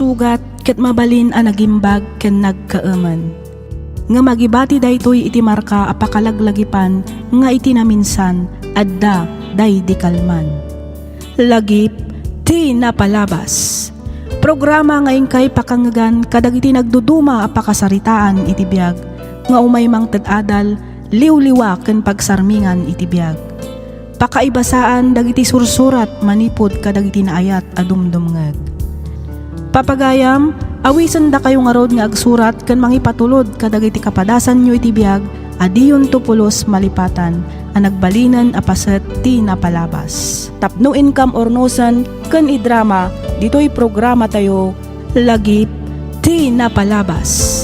masugat ket mabalin a nagimbag ken nagkaaman. Nga magibati daytoy iti marka a pakalaglagipan nga iti naminsan adda day di kalman. Lagip ti napalabas. Programa ngayon kay pakangagan kadagiti nagduduma a pakasaritaan iti biag nga umay mang tadadal liwliwa ken pagsarmingan iti biag. Pakaibasaan dagiti sursurat manipod kadagiti naayat a dumdumngeg. Papagayam, awisan da kayo nga rod nga agsurat ken mangipatulod kadagiti kapadasan nyo iti biag adiyon tupulos malipatan a nagbalinan a paset ti napalabas. Tapno income ornosan ken idrama ditoy programa tayo lagip ti napalabas.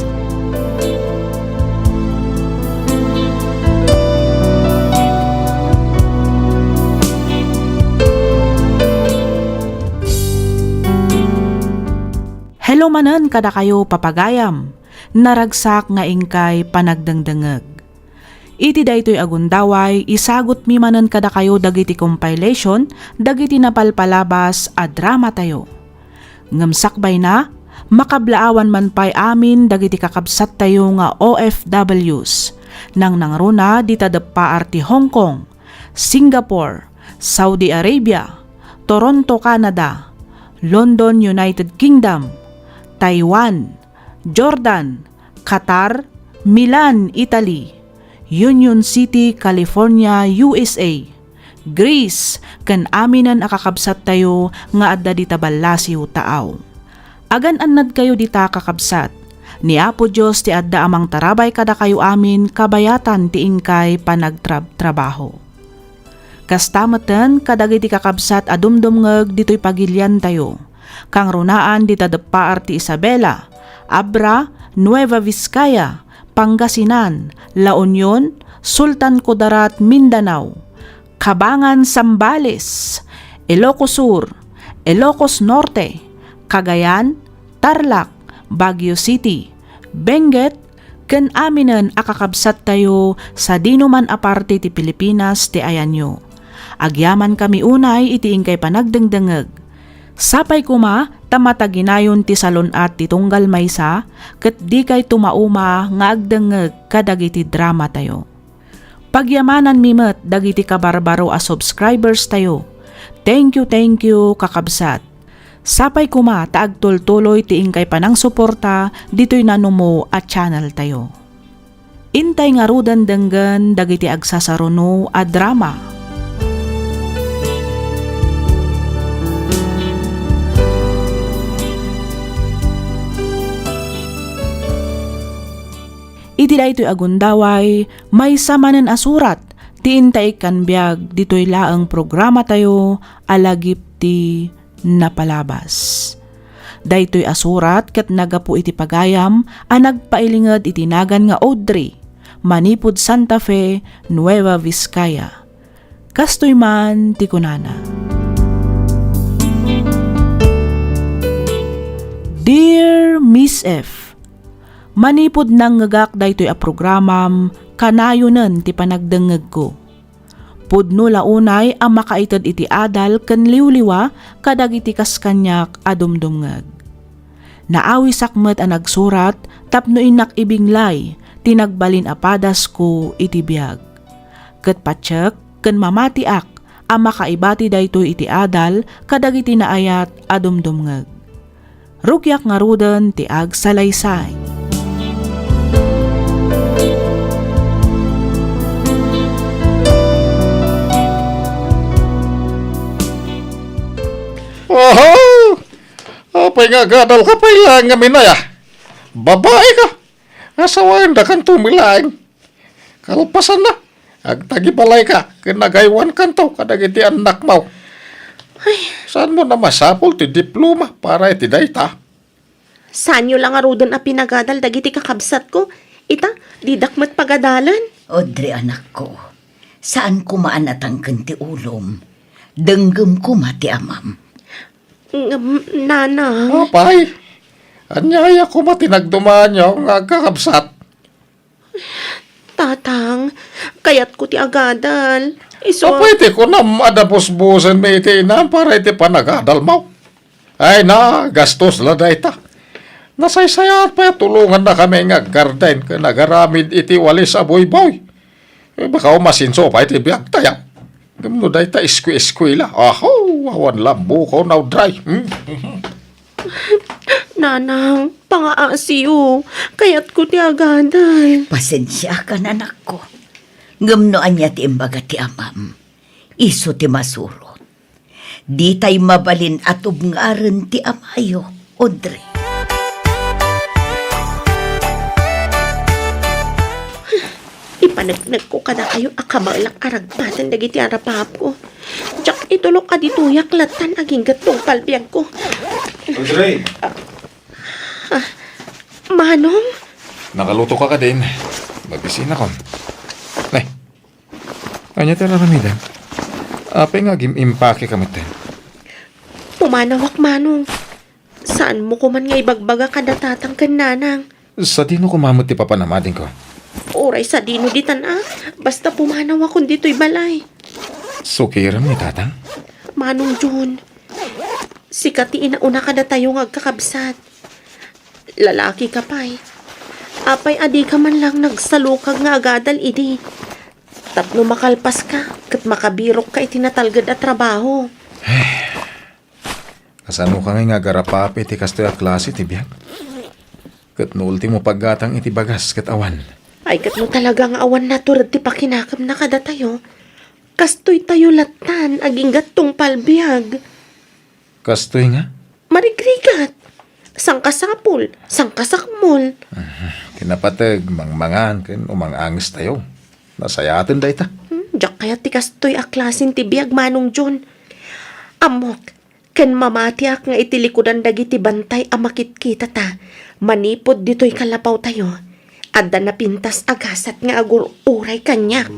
Hello manen kada kayo papagayam, naragsak nga ingkay panagdangdangeg. Iti daytoy agundaway, isagot mi manen kada kayo dagiti compilation, dagiti napalpalabas a drama tayo. Ngamsakbay na, makablaawan man pay amin dagiti kakabsat tayo nga OFWs, nang nangruna di tadappaar ti Hong Kong, Singapore, Saudi Arabia, Toronto, Canada, London, United Kingdom, Taiwan, Jordan, Qatar, Milan, Italy, Union City, California, USA, Greece, ken aminan akakabsat tayo nga adda dita ballasiw taaw. Agan annad kayo dita kakabsat, ni Apo Diyos ti adda amang tarabay kada kayo amin kabayatan ti ingkay panagtrabaho. Kastameten kadagiti kakabsat adumdumngeg ditoy pagilyan tayo. Kang runaan di tadappaar ti Isabela, Abra, Nueva Vizcaya, Pangasinan, La Union, Sultan Kudarat, Mindanao, Cabangan, Zambales, Ilocos Sur, Ilocos Norte, Cagayan, Tarlac, Baguio City, Benguet, ken aminan akakabsat tayo sa dinuman aparte ti Pilipinas ti ayanyo. Agyaman kami unay iti ingkay panagdengdengeg. Sapay kuma, tamataginayon ti salon at ti tunggal maysa, ket di kay tumauma nga agdengeg kadagiti drama tayo. Pagyamanan mimet dagiti kabarbaro a subscribers tayo. Thank you kakabsat. Sapay kuma taagtultuloy ti ingkay panang suporta ditoy nanumo at channel tayo. Intay nga rudan denggen dagiti agsasaruno a drama. Iti daytoy agundaway, may samanen asurat, ti intay kanbiag ditoy laang programa tayo, alagip ti napalabas. Daytoy asurat ket nagapu iti pagayam, nagpailinged iti nagan nga Audrey, manipud Santa Fe, Nueva Vizcaya. Kastoy man ti kunana. Dear Miss F, manipod nang ngagak daytoy a programam kanayonen ti panagdengeg ko. Pudno launay ang makaited iti adal ken liwliwa kadagiti kaskanyak a dumdumngeg. Naawi sakmet a nagsurat tapno inak ibinglay tinagbalin apadas ko iti biag. Ket patsek ken mamatiak ang makaibati daytoy iti adal kadagiti naayat a dumdumngeg. Rukyak nga ruden ti agsalaysay. Oho! Apay nga gadal ka pa ilang nga minaya. Babae ka. Asawain da kan tumilaing. Kalpasan na. Agtagibalay ka. Kinagaywan kanto kadagiti anak mo. Ay, saan mo na masapol ti diploma para iti dayta? Sanyo lang arudan a pinagadal dagiti kakabsat ko. Ita, didakmat pagadalan. Audrey anak ko, saan kumaanatang ti ulom? Denggem ko mati amam. Nana. Apay, anyaya ko matinagdumaan nyo nga kakabsat. Tatang, kayat ko ti agadal. So, pwede ko na madapos-busan may iti inam para iti panagadal mo. Ay na, gastos la dayta. Nasaysayat pa tulungan na kami nga garden ka nagaramid iti walis aboy-boy. Baka umasinso pa iti biyak tayo. Gamno dayta iskwi-eskwila. Aho, awan lambo ko now dry. Nanang, pangaasiyo. Kaya't ko ti agaday. Pasensya ka na nako. Ngamnoan niya ti imbaga ti amam. Iso ti masurot. Di tay mabalin at ubngaren ti amayo, Audrey. Ipanagnag ko kada kayo akamalak aragpatan dagiti arapap ko. Diyak itulok ka dito yaklatan aging gatong palbiag ko. Audrey! Manong? Nakaluto ka din. Magbisina ko. Nay, kanya tala ramidan. Apay nga impake kamit din. Pumanawak manong. Saan mo ko man nga ibagbaga kada tatang kananang? Sa dino kumamot ti papanamadin ko. Oray sa dino ditan basta pumanawak kung dito'y balay. Sukiram ni tatang? Manong Jun, sikati inauna kada tayo nga kakabsat. Lalaki ka pa'y. Apay adi ka man lang nagsalukag nga agadal idi. Tapno makalpas ka, kat makabirok ka itinatalgad at trabaho. Kasano ka nga garapapi ti kastoy a klase ti biyak? Kat no ultimo paggatang iti bagas kat awan. Ay kat mo talagang awan na turad ti pakinakam na kada tayo. Kastoy tayo latan, aging gatong palbiag. Kastoy nga? Marigrigat. Sangkasapul, sangkasakmol. Kinapatag, mangmangan, ken umangangis tayo. Nasayatin da ita. Diyak kaya ti kastoy a klasin ti biag manong Jun. Amok, ken mamatiak nga itilikudan dagiti bantay a makitkita ta. Manipod dito'y kalapaw tayo. Adda na pintas agasat nga agur uray kanyak.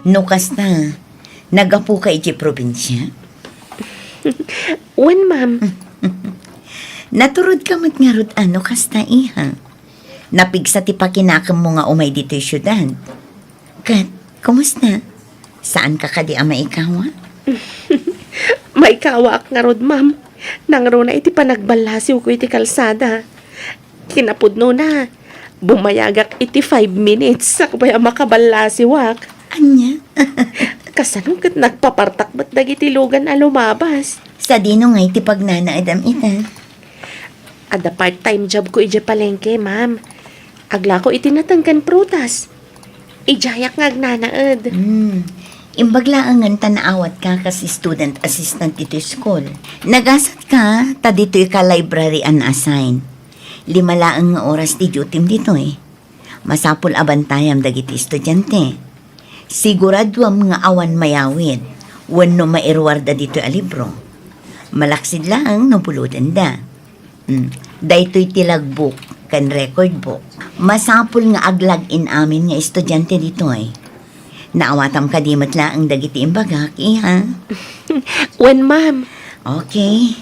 Nukas na, nagapu ka iti probinsya. Wen ma'am, Naturod ka matngarod ano kasta iha. Napigsa ti pakinakam mo nga umay dito yung syudad. Kat, kumusta? Saan ka kadi ama ikaw? may kawak nga rod ma'am. Nangro na iti panagbalasiw ko iti kalsada. Kinapudno na. Bumayagak iti 5 minutes sakbay ang makabalasiwak. Anya? Kasano kat nagpapartakbat dagiti lugan a lumabas. Sa dino nga iti pagnanaadam ita. Ada part-time job ko iti palengke, ma'am. Agla ko iti natangkan prutas. Ijayak nga agnanaed. Imbaglaangan tanaawat ka kasi student assistant dito school. Nagasat ka, ta dito'y ka library unassign. 5 laang nga oras ti duty dito eh. Masapul abantayam dagiti estudyante. Siguraduam nga awan mayawid. Wenno mairwarda dito'y a libro. Malaksid lang no pulutan da. Daytoy tilagbuk kan record book. Masapul nga aglag-in amin nga estudyante dito eh. Naawatam ka di matla ang dagiti imbagak, iha. Wen, ma'am. Okay.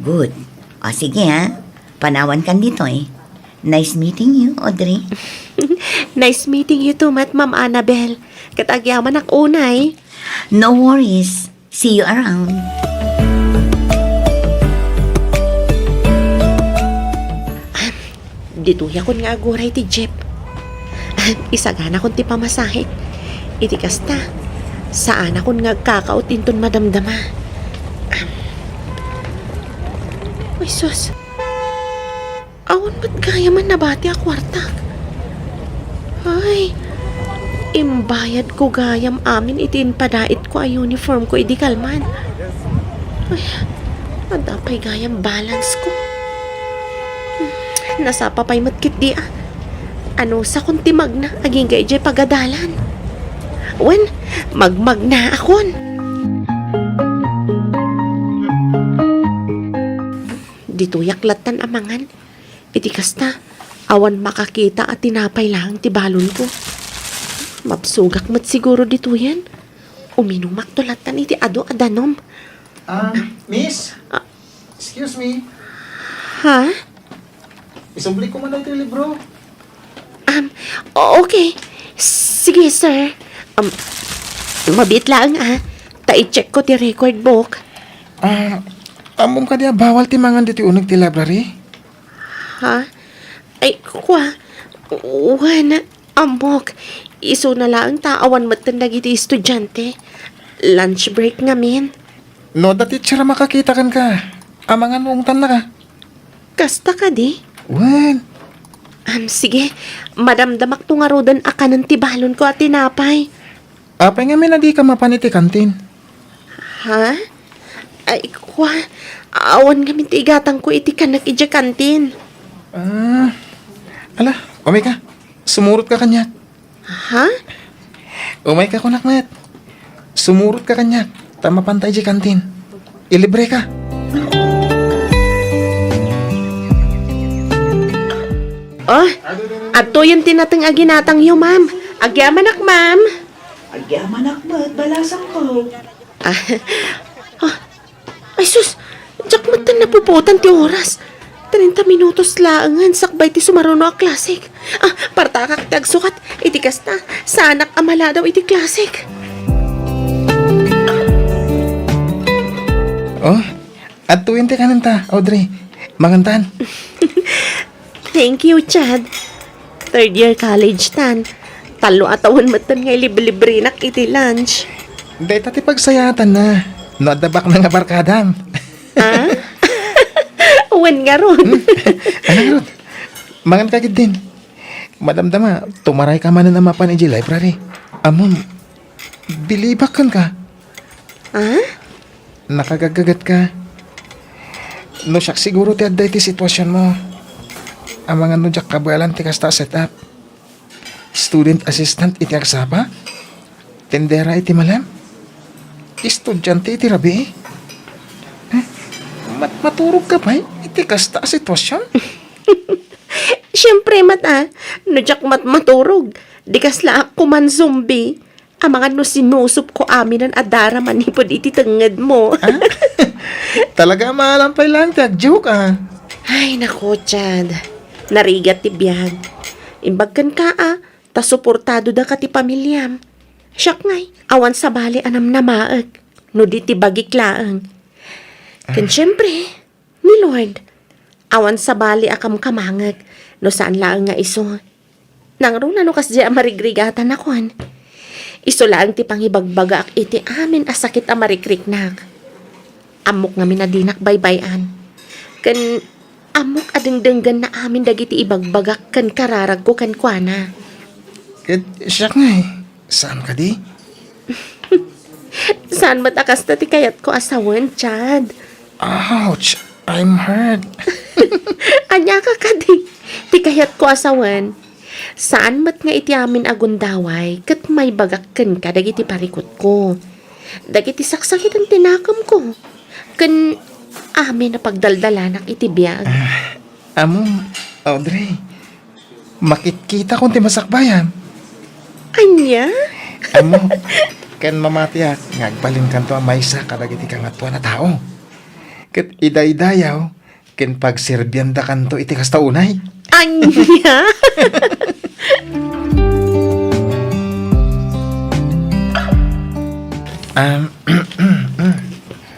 Good. O sige ha. Panawan kan dito eh. Nice meeting you, Audrey. Nice meeting you too, Ma'am Annabel. Katagyaman ak unay. No worries. See you around. Dituya kon nga aguray ti jeep. Isagana kon ti pamasahe. Iti kasta. Saan akon nga kakaot inton madamdama. Ay sus. Awan ba't kaya man nabati a kwarta? Ay. Imbayad ko gayam amin itin padait ko ay uniform ko idi kalman. Ay. Madapay gayam balance ko. Nasapa pa'y matkit di Ano sa kunti magna aging gayjay pagadalan. Wen, magmag na akon. Dito yaklatan amangan. Iti kasta, awan makakita at tinapay lang ti balon ko. Mapsugak mat siguro dito yan. Uminumak tulatan iti ado adanom. Miss? Excuse me. Ha? Isubli ko man ito yung libro. Okay. Sige, sir. Mabit lang ta-check ko ti record book. Among ka diya, bawal ti mangan dito unag ti library. Ha? Ay, kwa. Wana, amok. Iso na lang taawan matan dagiti estudyante. Lunch break ngamin. No, da teacher makakita kan ka. Amangan mong tan na ka. Kasta ka di? Wen, Sige, madamdamak to nga rodan akanan tibalon ko at tinapay. apay nga na di ka mapaniti kantin. Ha? Ay, kwa. Awan kami tigatang ko iti kanak ija kantin. Ala, umay ka. Sumurot ka kanya. Ha? Umay ka kunak net. Sumurot ka kanya. Tama pantay di kantin. Ilibre ka. Oh, ato yung tinatang aginatang yo, ma'am. Agyaman ak, ma'am. Agyaman akmat, balasan ko. Ay, sus. Diyak matan napuputan ti oras. 30 minutos laangan sakbay ti sumaruno a klasik. Partakak ti agsukat. Iti kasta. Sanak amala daw iti klasik. Oh, at 20 ka nanta, Audrey. Mangantan. Thank you, Chad. Third year college tan. Talo atawan matan ngay libre-libre nak iti lunch. Dahil tati pagsayatan na. Nadabak na nga barkadam. Uwan nga ron. Ano nga ron? Mangan kagid din. Madamdama, tumaray ka man na mapan iji library. Amon, bilibak kan ka. Nakagagagat ka. No siyak siguro ti adday ti sitwasyon mo. Ang mga no jak kabalan ti kasta setup. Student assistant iti agsapa. Tendera iti malam. Estudyante iti rabi. Maturog ka pa iti kasta sitwasyon. Siyempre, no jak maturog. Di kasla ako man zombie. Ang mga no sinusup ko amin ang adara manipod iti tenged mo. Talaga malampay lang ti agjoke Ay, nako, Chad. Narigat ti biyag. Imbagkan ka ta suportado da ka ti pamilyam. Siyak ngay, awan sa bali anam na maag. No di ti bagik-laang. Kan syempre, ni Lord, awan sa bali akam kamangag. No saan laang nga iso. Nangro na no kasya marigrigatan akon. Iso lang ti pangibagbaga ak iti amin asakit a marikriknak. Amok nga minadinak baybayan. Kan amok adengdenggan na amin dagiti ibagbagak kan kararag ko kan kuana. Siyak nga Saan ka di? Saan matakas na ti kayat ko asawan, Chad? Ouch! I'm hurt. Anya ka di. Ti kayat ko asawan. Saan mat nga iti amin agundaway kat may bagakkan ka dagiti parikot ko. Dagiti saksakit ang tinakam ko. Kan amin na pagdaldalanak iti biyag. Among, Audrey, makikita kong ti masakbayan. Anya? Amo, kan mamatiyak, ngagbalin kanto ang maysa kadagiti kang atwa na tao. Kat iday-dayaw, ken pagserbyanda kanto iti kasta unay. Anya?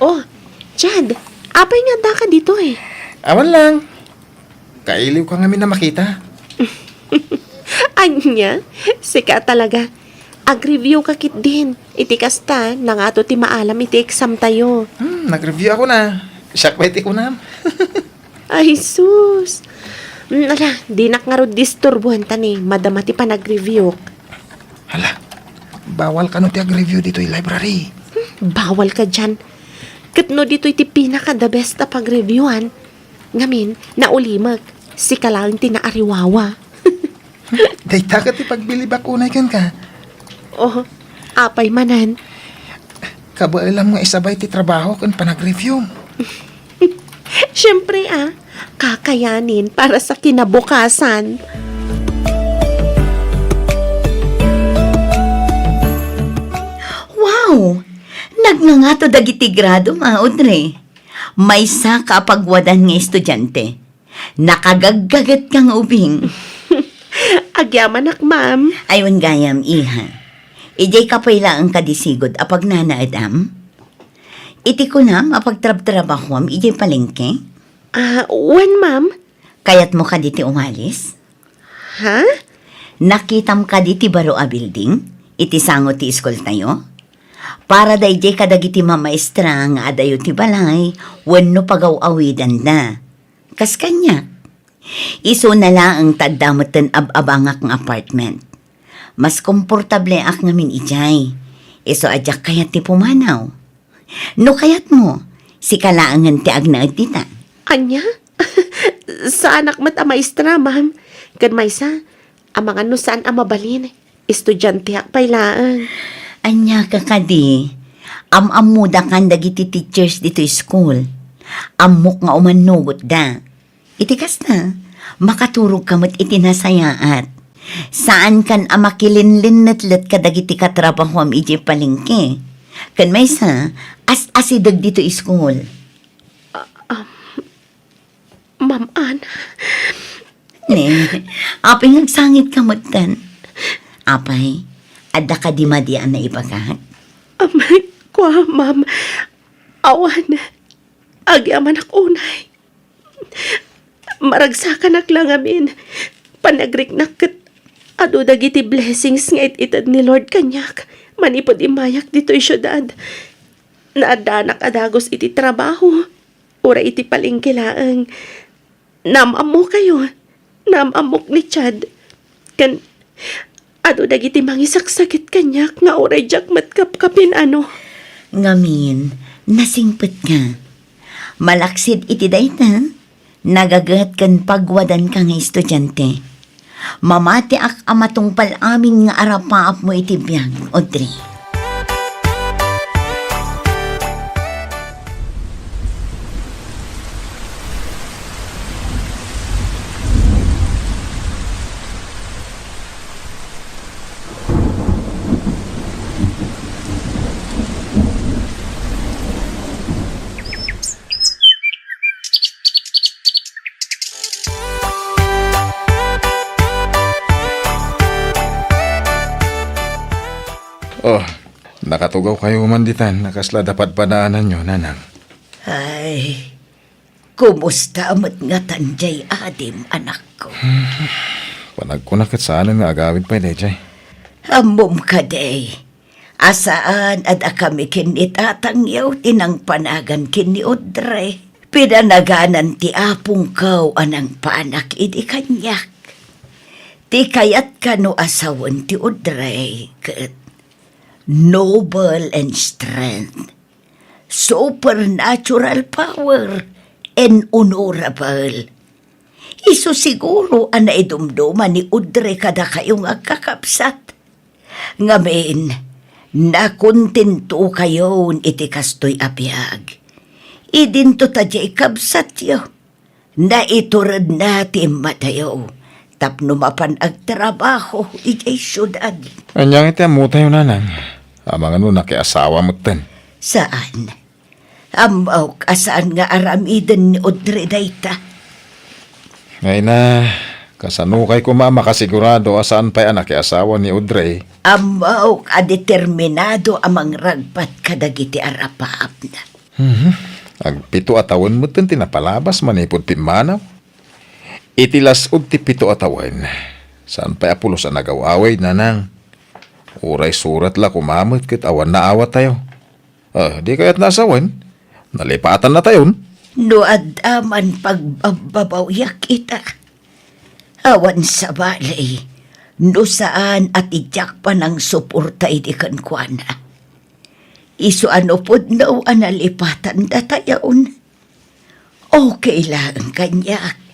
Oh, Chad, apay nga da ka dito Awan lang. Kailiw ka ngamin na makita. Anya? Sika talaga. Ag-review ka kit din. Iti kasta, nangato ti maalam iti exam tayo. Nag-review ako na. Siyak ko na. Ay, sus. Ala, di nakngarod disturbuhan ta ni. Madama ti pa nag-review. Hala, bawal ka no ti ag-review dito yung library. Bawal ka dyan. Katno dito iti pinaka the best na pag-reviewan. Ngamin, naulimag. Si kalang tinaariwawa. Dayta ka ti pagbilibak unay kan ka. Oh, apay manan. Kabaalam nga isabay ti trabaho kan panag-review. Siyempre kakayanin para sa kinabukasan. Wow! Nagngangato dagiti grado, Audrey. May sa kapagwadan nga estudyante. Nakagaggagat kang ubing. Agyaman ak, ma'am. Ayon gayam, iha. Ijay kapay lang ang kadisigod apag nanaadam. Iti ko na mapagtrab-trabahom ijay palengke. When, ma'am? Kayat mo ka diti umalis? Ha? Nakitam ka diti baro a building? Iti sango ti iskol tayo? Para dayjay kadagiti mamaestra nga adayo ti balay, wenno pagaw-awidan na. Kas kanya. Iso na lang ang taddamutan ab-abangak ng apartment. Mas komportable ak ngamin ijay. Iso adyak kayat ti pumanaw. No kayat mo, si kalaangan ti agnaad tita. Anya? Sa anak mat a maestra, ma'am. Kan maysa, amang ano saan ang mabalin. Estudyante ak pailaan. Anya ka kadi, amuda kan dagiti teachers dito school. Amok nga umanugot da. Itikas na, makaturog kamot itinasayaat. Saan kan amakilinlinatlet ka dagiti katrabaho am iji palengke. Kan may sa, as-asidag dito school. Ma'am Ann, Ne, apay nagsangit kamot tan. Apay, ada ka di madian na ibagat. amay kwa, ma'am. Awan, agi aman ak unay. Maragsakan ak lang amin. Panagrik nakit. Ado dagiti blessings nga ititad ni Lord kanyak. Manipod imayak dito'y syudad. Naadanak adagos iti trabaho. Ura iti palingkilaang. Namamo kayo. Namamok ni Chad. Kan, ado dagiti mangisaksakit kanyak nga oray jak matkapkapin ano. Ngamin, nasingpet ka. Malaksid iti dayta. Nagagat kan pagwadan ka nga estudyante. Mamati ak amatong palamin nga arapaap mo iti biyag, Audrey. Oh, nakatugaw kayo umanditan. Nakasla dapat panaanan nyo, nanang. Ay, kumusta amat nga tanjay adim, anak ko? Panagkunak at saan nga agawid pa, Dejay. Amom ka, day. Asaan at kami kinitatangyaw tinang panagan kini Audrey. Pinanaganan ti apong kaw anang panak idi kanyak. Ti kayat ka no asawan ti Audrey. Kat noble and strength. Supernatural power and honorable. Iso siguro ang naidumduman ni Audrey kada kayong agkakapsat. Ngamin, nakontento kayo iti kastoy abiyag. Idinto tadya ikabsat yo. Na iturad natin matayo. Tapno mapan agtrabaho iti syudad. Anyang iti amu tayo, nanang. Amang ano nakiasawa mo tan. Saan? Amaw kasaan nga aramidan ni Audrey dayta. Ngay na, kasano kay kumama kasigurado asaan pa'y anak asawa ni Audrey. Amaw kadeterminado amang ragpat kadagiti arapaap na. Agpito atawan mo tan tinapalabas manipod pimanaw. Itilas ti pito atawan. Saan pa'y apulo sa nagawaway, nanang. Uray surat la kumamot kit awan na awat tayo. Di kaya't nasawan. Nalipatan na tayon. No adaman pagbabawyak kita. Awan sa balay. No saan at ijak pa ng suporta idikan kwa na. Iso ano pod no analipatan na tayon. Okay lang kanyak.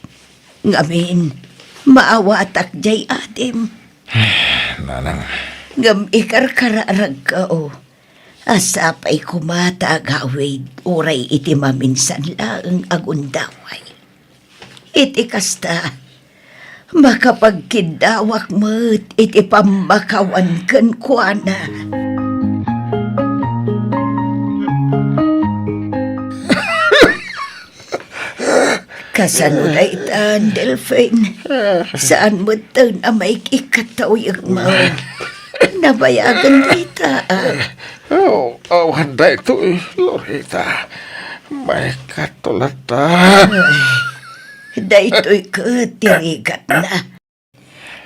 Ngamin, maawatak jay adim. Nanang, Ngam ikarkararag ka o. Asapay kumata gawid uray iti maminsan lang agundaway. Iti kasta, makapagkidawak mo't iti pamakawan kan kuana. Kasanulay tan, Delphine. Saan mo tan na may ikatawyag mo? nabayagan kita. Wanda itu, Lorita. May katulatan. Daytoy katirigat na.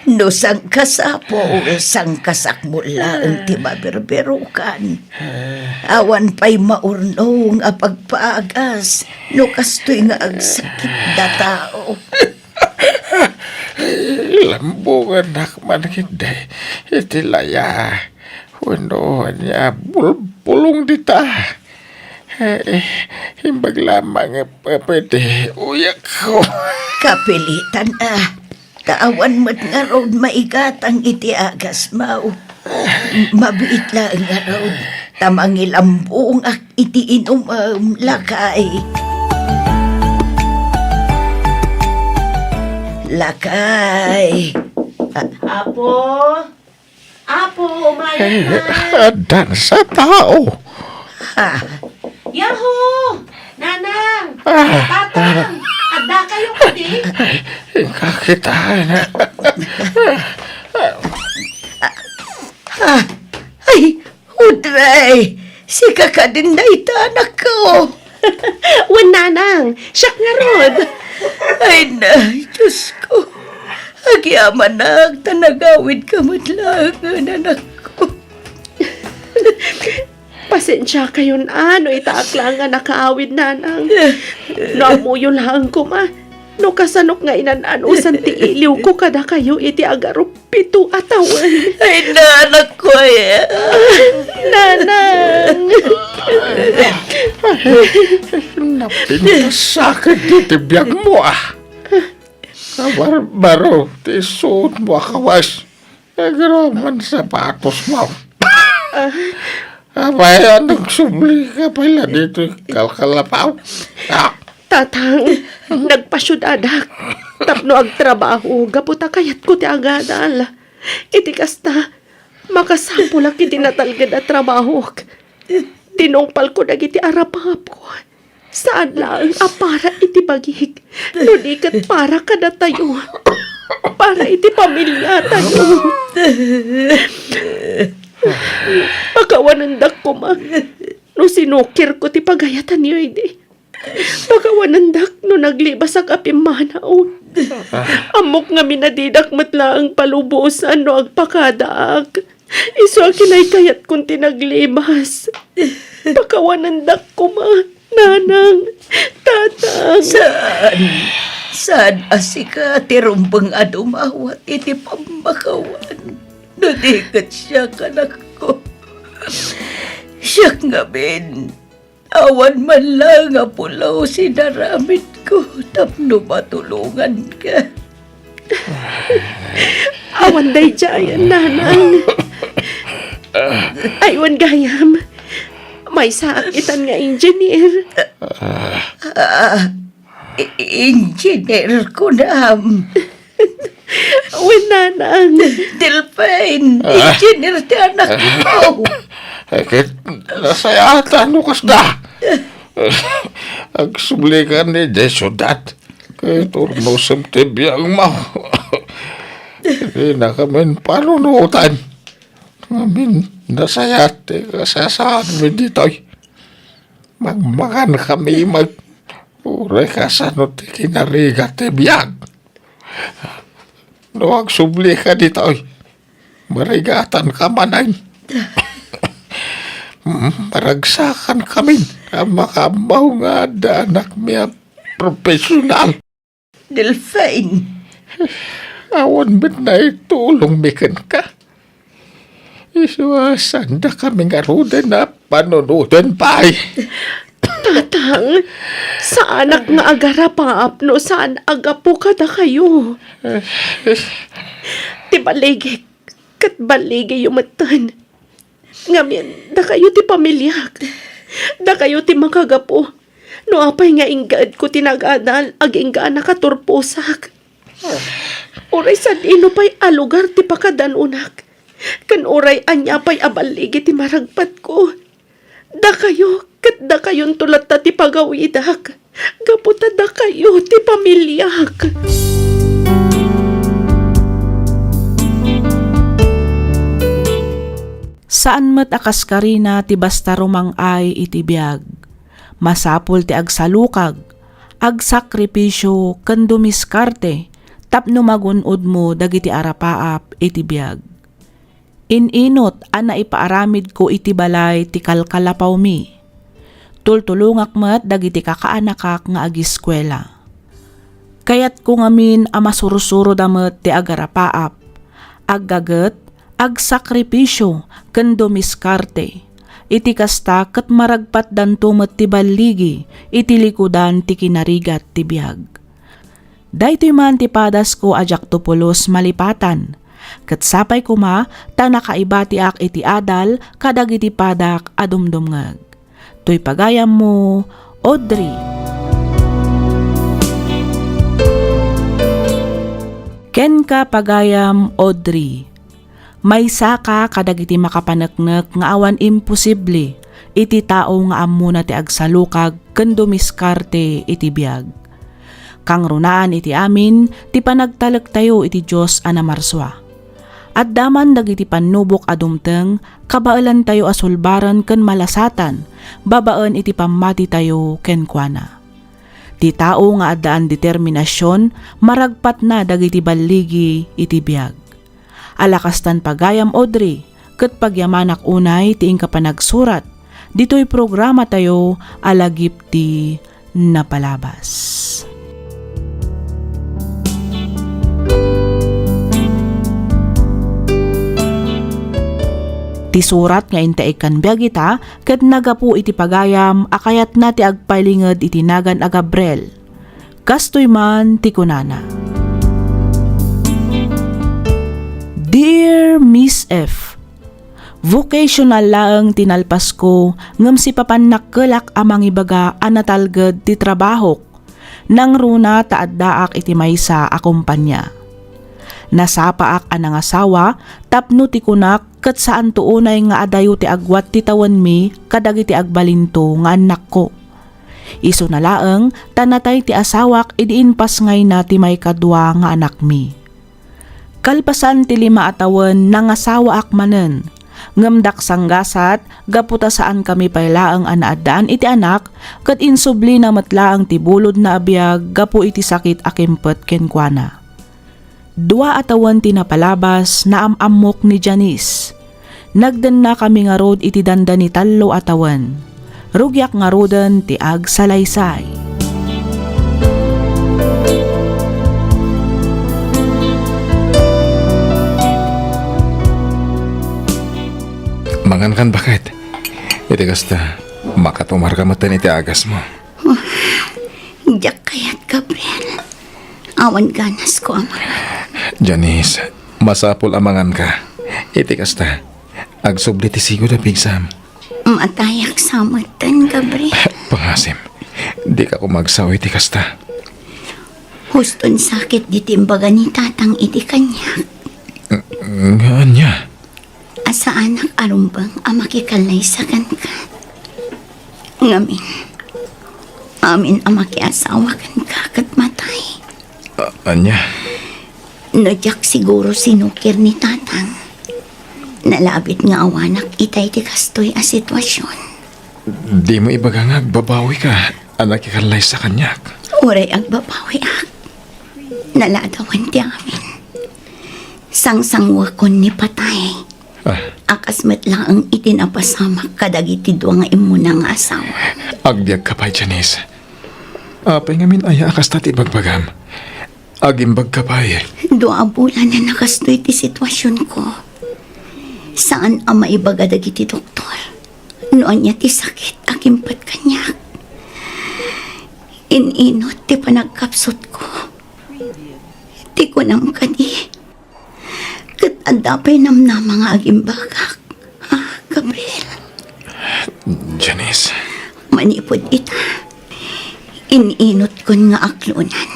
No sang kasapo o sang kasakmula ang timaberberukan. Awan pa'y maurnong a pagpaagas no kastoy nga agsakit da tao. Lambungan nakman hindi. Itilaya. Wano niya bulbulong dita. Himbag lamang pwede uyak ko. Kapilitan Kaawan mo't nga road maigatang iti agas mau. Mabiit lang nga road. Tamangil ang buong iti inom lakay. Lakay. Apo? Apo, umayan na. Dan sa tao. Yahoo! Nanang! Tatang! Adda kayo kati? Kakitaan na. Ay, udray. Si kakadin na itanak ko. Wan nanang! Siyak nga rod! Ay na, Diyos ko. Agyaman na, tanagawid ka matlangan, anak ko. Pasensya kayo na, no itaak lang nga nakaawid nanang. No amuyo lang ko ma. No kasanok nga inanan-usan ti iliw ko kada kayo iti agaro 7 atawan. Ay na, anak ko Nanang! Napinasakit di tibiyag mo Kabarbaro, tisuot mo kawas. Nagraman sapatos mo. Abaya, nagsubli ka pala dito. Kalkalapaw. Tatang, nagpasyudadak. Tapno agtrabaho, gaputa kayat ko ti agadal. Iti kasta, makasapulak iti natalgad at trabaho. Tinongpal ko dagiti arapap ko. Saan lang para iti bagig. No dikat para kada tayo. Para iti pamilya tayo. Pagkawanandak ko ma. No sinukir ko ti pagayatan niyo iti. Pagkawanandak no naglibas ang apimanaw. Amok nga minadidak matla ang palubusan no agpakadaak. Iso ang kinay kayat kung tinaglibas. Pagkawanandak ko ma. Nanang, tatang. Saan asika tirumbang adumawat iti pamakawan. Nadikat siya kanak ko. Siya nga ben. Awan man lang nga pulaw sinaramit ko. Tapno matulungan ka. Awan day jayan, nanang. Aywan gayam. May saakitan nga engineer. Engineer ko na. Uwan, nanang. Delphine, engineer ti anak ko. Nasayata, nukas na. Agsubli ka ni Jesudat. Kaya turno sa tibiyang mo. Hindi na kami panunutan. Amin, nasayate kasasaan mi dito'y. Magmakan kami Uray ka sa no ti kinariga tibiyang. No agsubli ka dito'y. Marigatan ka manay. Maragsakan kami na makabaw nga da anak miya profesional. Delphine. Awan mit na itulong mikan ka. Isuwasan na kami nga rude na panunudan pa Tatang, sa anak nga agara paapno, saan agapo kada kayo? Ti baligig, kat baligig yumatan. Ngamin, da kayo ti pamilyak. Da kayo ti makagapo. No apay nga inggaad ko tinagadal, ag inggaan nakaturposak. Oray sa dino pa'y alugar ti pakadanunak. Kan oray anya pa'y abaligi ti maragpat ko. Da kayo, kat da kayon tulat ta ti pagawidak. Gaputa da kayo ti pamilyak. Saan met akas karina ti basta rumang ay iti biag. Masapul ti agsalukag, agsakripisyo ken dumiskarte, tapno magunod mo dagiti arapaap iti biag. Ininot ana ipaaramid ko iti balay ti kalkalapaw mi. Tultulungak met dagiti kakaanakak nga agiskwela. Kayat ko ngamin a masurusuro damet ti agarapaap, aggaget, agsakripisyo ken dumiskarte. Iti kasta ket maragpat danto met ti balligi, iti likudan ti kinarigat ti biag. Daytoy man ti padas ko ajak tupulos malipatan, ket sapay kuma ta nakaibatiak iti adal kadagiti padak adumdumngeg. Toy pagayam mo, Audrey. Ken ka pagayam, Audrey. May saka kadagiti makapaneknek nga awan imposible iti tao nga ammo na ti agsalukag ken dumiskarte iti biag. Kang runaan iti amin ti panagtalek tayo iti Dios a namarswa. At daman dagiti panubok adumteng kabaalan tayo asulbaran ken malasatan babaen iti pamati tayo ken kuana. Ti tao nga addaan determinasyon maragpat na dagiti balligi iti biag. Alakastan pagayam, Audrey, ket pagyamanak unay tiing kapanagsurat, dito'y programa tayo alagip ti napalabas. Ti surat nga intaikan biag ita, ket nagapu iti pagayam, akayat na ti agpailinged iti nagan a Gabriel. Kastoy man ti kunana. Dear Miss F, vocational laeng tinalpas ko ngem si papanakkelak amang ibaga anatalged ti trabahok nang runa taaddaak iti maysa a kumpanya. Nasapaak anang asawa tapno ti kunak ket saan tuunay nga adayo ti agwat ti tawen mi kadagiti agbalinto nga anak ko. Isu na laeng tanatay ti asawak idiin pas ngay na ti may kadwa nga anak mi. Kalpasan ti 5 atawen nangasawa akmanen, ngemdak sanggasat gaputa saan kami paylaeng anaadaan iti anak, ket insubli na matlaang ti bulod na abiyag gapu iti sakit akimpet kenkwana. 2 atawen ti napalabas na amamok ni Janice. Nagden na kami nga rod iti danda ni 3 atawen. Rugyak nga roden ti agsalaysay. Mangan kan bakit? Iti kasta, makatumar ka matan iti agas mo. Jak kayat, Gabriel. Awan ganas ko amang. Janice, masapol amangan ka. Iti kasta, agsubli ti sigo na pigsam. Matayak sa matan, Gabriel. Pangasim, di ka kumagsaw iti kasta. Huston sakit di timbaga ni tatang iti kanya. Nga niya. Asa anak arumbang amakikalay sa kanka. Ngamin. Amin amakiasawa kanka kat matay. Anya? Nadyak siguro sinukir ni tatang. Nalabit nga awanak itay ti kastoy a sitwasyon. Di mo ibaga nga agbabawi ka. Anak ikalay sa kanyak. Uray agbabawi ak. Naladawan ti amin. Sangsangwakon ni patay. Akas met lang ang itinapasamak kadagiti dua nga imuna nga asawa. Agbiag ka pa, Janice. Apay ngamin aya akas tati bagbagam. Agimbag ka pa eh. 2 bulan na nakastoy ti sitwasyon ko. Saan ang maibaga dagiti doktor? Noon niya ti sakit akimpat kanya. Ininot ti panagkapsot ko. Ti ko nam kadi. Kat andapay namna mga agimbagak. Ha, Gabriel? Janice. Manipod ita. Ininot kon nga aklunan.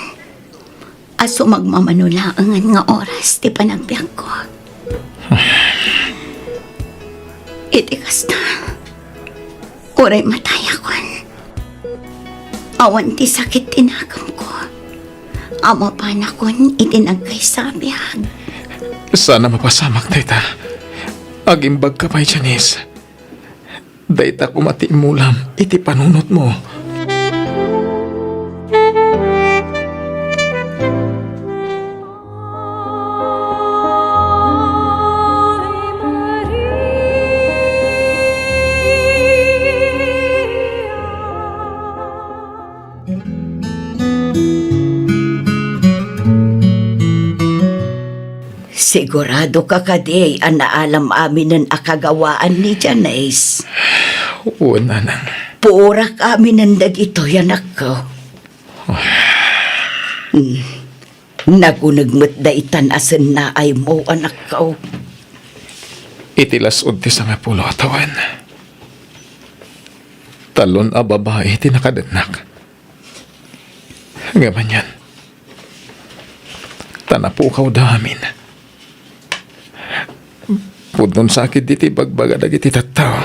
Aso magmamanulaangan nga oras ti panagbiag ko. Iti kasta. Uray matayakon. Awan ti sakit tinagam ko. Ama panakon itinagkay sa biyag. Sana mapasamak na ita. Agimbag ka pa'y Janice. Dayta kumati mulam, iti panunot mo. Sigurado ka kaday ang naalam amin ng akagawaan ni Janice. Oo, nanang. Puurak amin ng dagito, yanak ko. Nagunagmat da itan asan na ay mo, anak ko. Itilasod ti sa nga pulo atawan. Talon a babae ti nakadanak. Gaman yan. Tanapukaw da amin. Pudnon sakit diti bagbaga dagiti tattao.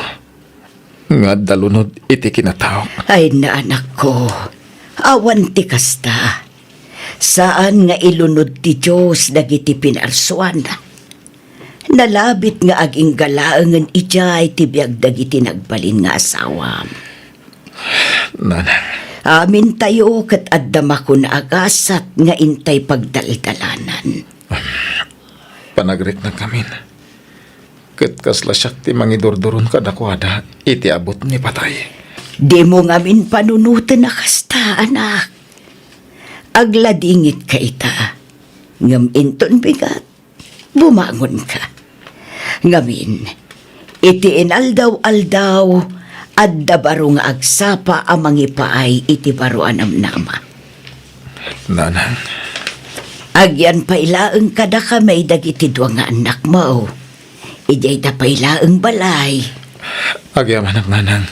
Nga dalunod iti kinatao. Ay na anak ko, awan ti kasta. Saan nga ilunod ti Diyos dagiti pinarsuan? Nalabit nga aging galaangan ijay ti biag dagiti nagbalin nga asawam. Nanang, Amin tayo kat addama ko na agasat nga intay pagdaldalanan. panagrit na kamin. Kat kasla siyak ti mangidurduron kadakwada, iti abot ni patay. Di mo ngamin panunutan na kasta, anak. Agladingit ka ita. Ngam inton bigat, bumangon ka. Ngamin, iti inaldaw-aldaw, adda baro nga agsapa amang ipaay iti baro anam nama. Nanang, Agyan pailaeng kada kamay dagiti dua nga anak mo. Ijay da pailaeng balay. agyaman ang nanang.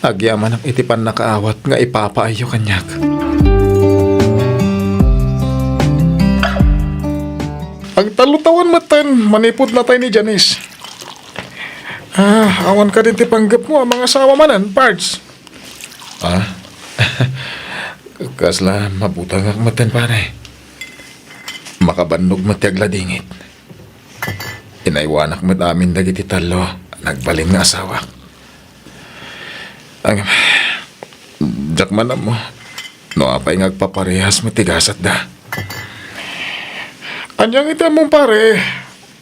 Agyaman ang itipan nakaawat nga ipapaayo kanyak. Ang talutawan matan, manipod na tayo ni Janice. Awan ka din ti panggap mo ang mga asawa manan, Pards. Kasla, mabutang ang matan pare. Makabannog matiagla dingit. Inaiwanak mat amin dagiti talo, nagbaling nga asawa. Ang jakman mo, no apay ngagpaparehas matigasat da. Anyang ita mong pare,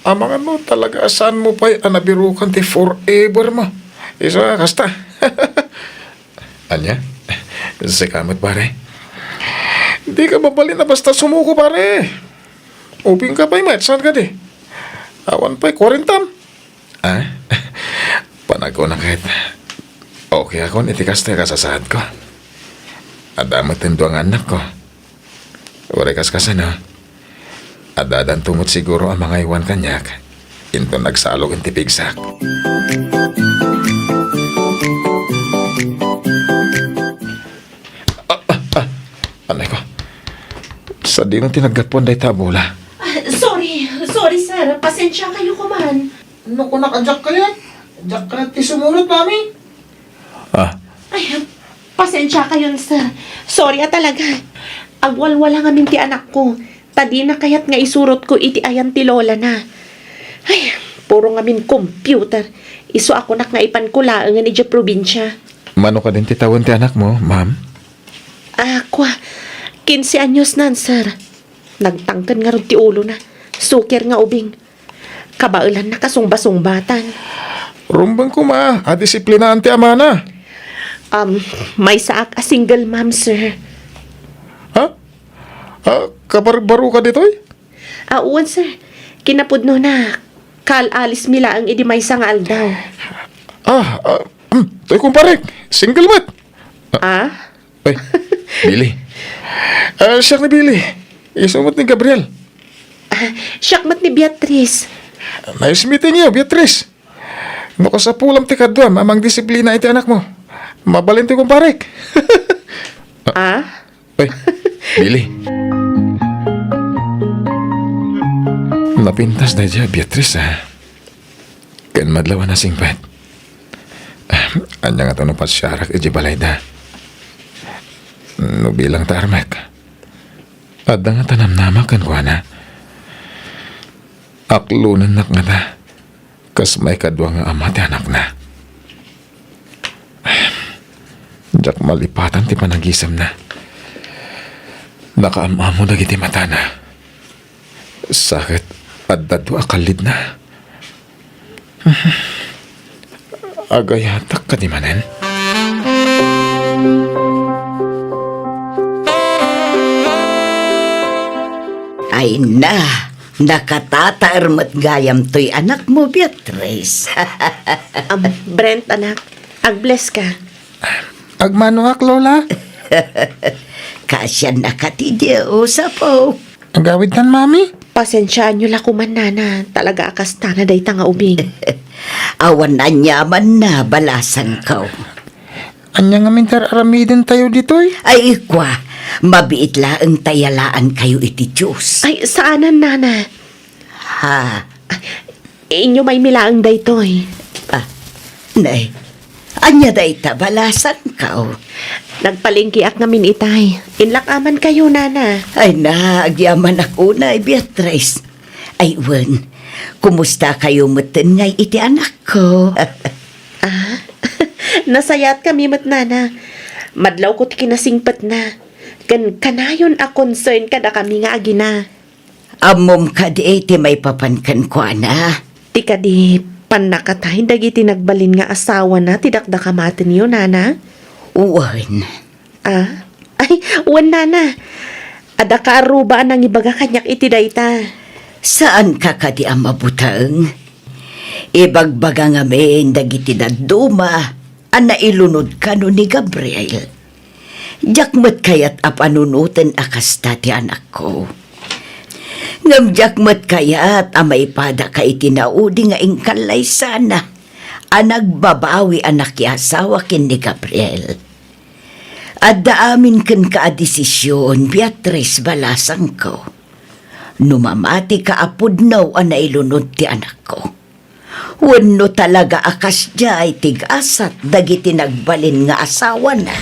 amangan mo talaga asan mo pa'y anabirukan ti forever mo. Isa kasta. Anya? Sikamot pare. Di ka mabalin na basta sumuko pare. Uping ka pa'y matsan ka di. Awan pa'y korintam. Panago na kahit. Okay ako, itikas tayo kasasahad ko. Adamat ang duwang anak ko. Warekas kasi na. Adadan tungot siguro ang mga iwan kanyak. Into nagsalog ang tipigsak. Anay ko. Sa dinong tinaggatpuan day tabula. Sorry sir, pasensya kayo kuman. Ano ko nakajak ka yan? Jak ka na ti sumulot, mami. Ay, pasensya kayo sir. Sorry talaga. Agwalwala nga min ti anak ko. Tadi na kayat nga isurot ko iti ayan ti lola na. Ay, puro nga min computer. Iso ako nak nga ipankulaang nga ni dya probinsya. Mano ka din titawan ti anak mo, ma'am? Kwa, 15 anyos nan, sir. Nagtangkan nga rin ti ulo na. Suker nga ubing. Kabailan na kasungba-sungbatan. Rumbang ko ma, adisiplinaan ti amana. May saak a single mom, sir. Kabarbaru ka dito eh? Uwan, sir. Kinapudno na. Kal-alis mila ang idimay sa nga aldaw. To'y kumparek, single mat. Ay, Billy. Siyak ni Billy. Isumot ni Gabriel. Siyakmat ni Beatrice. Nice meeting you, Beatrice. Maka sa pulam ti kadwa, mamang disiplina iti anak mo. Mabalin ti kumparek. Ay, Billy. Napintas na dya, Beatrice, Kan madlaw na singpet. Anya nga to no pasyarak iji balay da. No bilang tarmek. Adda nga tanam nama kan kuana. Aklunan nak nga ta. Kas may kadwa nga ama ti anak na. Jak malipatan ti panagisam na. Nakaamamo dagiti mata na. Sakit at dadwa akalid na. Agayatak ka di manen. Ay na, nakatatarmat gayam to'y anak mo, Beatrice. Brent, anak, ag-bless ka. Agmanuak, Lola. Kasya nakatidya usapo. Agawid tan, Mami. Pasensyaan nyo lakuman, nana. Talaga akas na day nga ubing. Awan na nyaman na balasan ko. Anya nga mintar aramidin tayo ditoy. Ay ikwa, mabiit laang tayalaan kayo iti Diyos. Ay, saanan, nana? Ha, Inyo may milaang daytoy. nay, anya day balasan ka. Nagpalingkiak namin itay. Inlakaman kayo, nana. Ay na, agyaman ako na, Beatrice. Ay, wan, kumusta kayo meten ngay iti anak ko? Nasayat kami mat, nana. Madlaw ko ti kinasingpat na. Kanayon a concern kada kami nga agina. Amom ka di iti may papankan ko, ana. Ti kadi panakatay dagiti nagbalin nga asawa na tidakda kamaten yun, nana. Uwan. Ay, wan, nana. Ada ka aruba nang ibaga kanyak iti dayta. Saan ka kadi ang mabutang? Ibagbaga nga men dagiti daduma ang nailunod ka no ni Gabriel. Jakmat kayat apanunutan akas tati anak ko. Ngam jakmat kayat amay pada ka itinaudi nga ingkalay sana ang nagbabawi anak asawa kin ni Gabriel. Adda amin ken ka a desisyon, Beatrice, balasang ko. Numamati ka apudnaw ang nailunod ti anak ko. Wano talaga akas dya ay tig-asat dagiti nagbalin nga asawa na.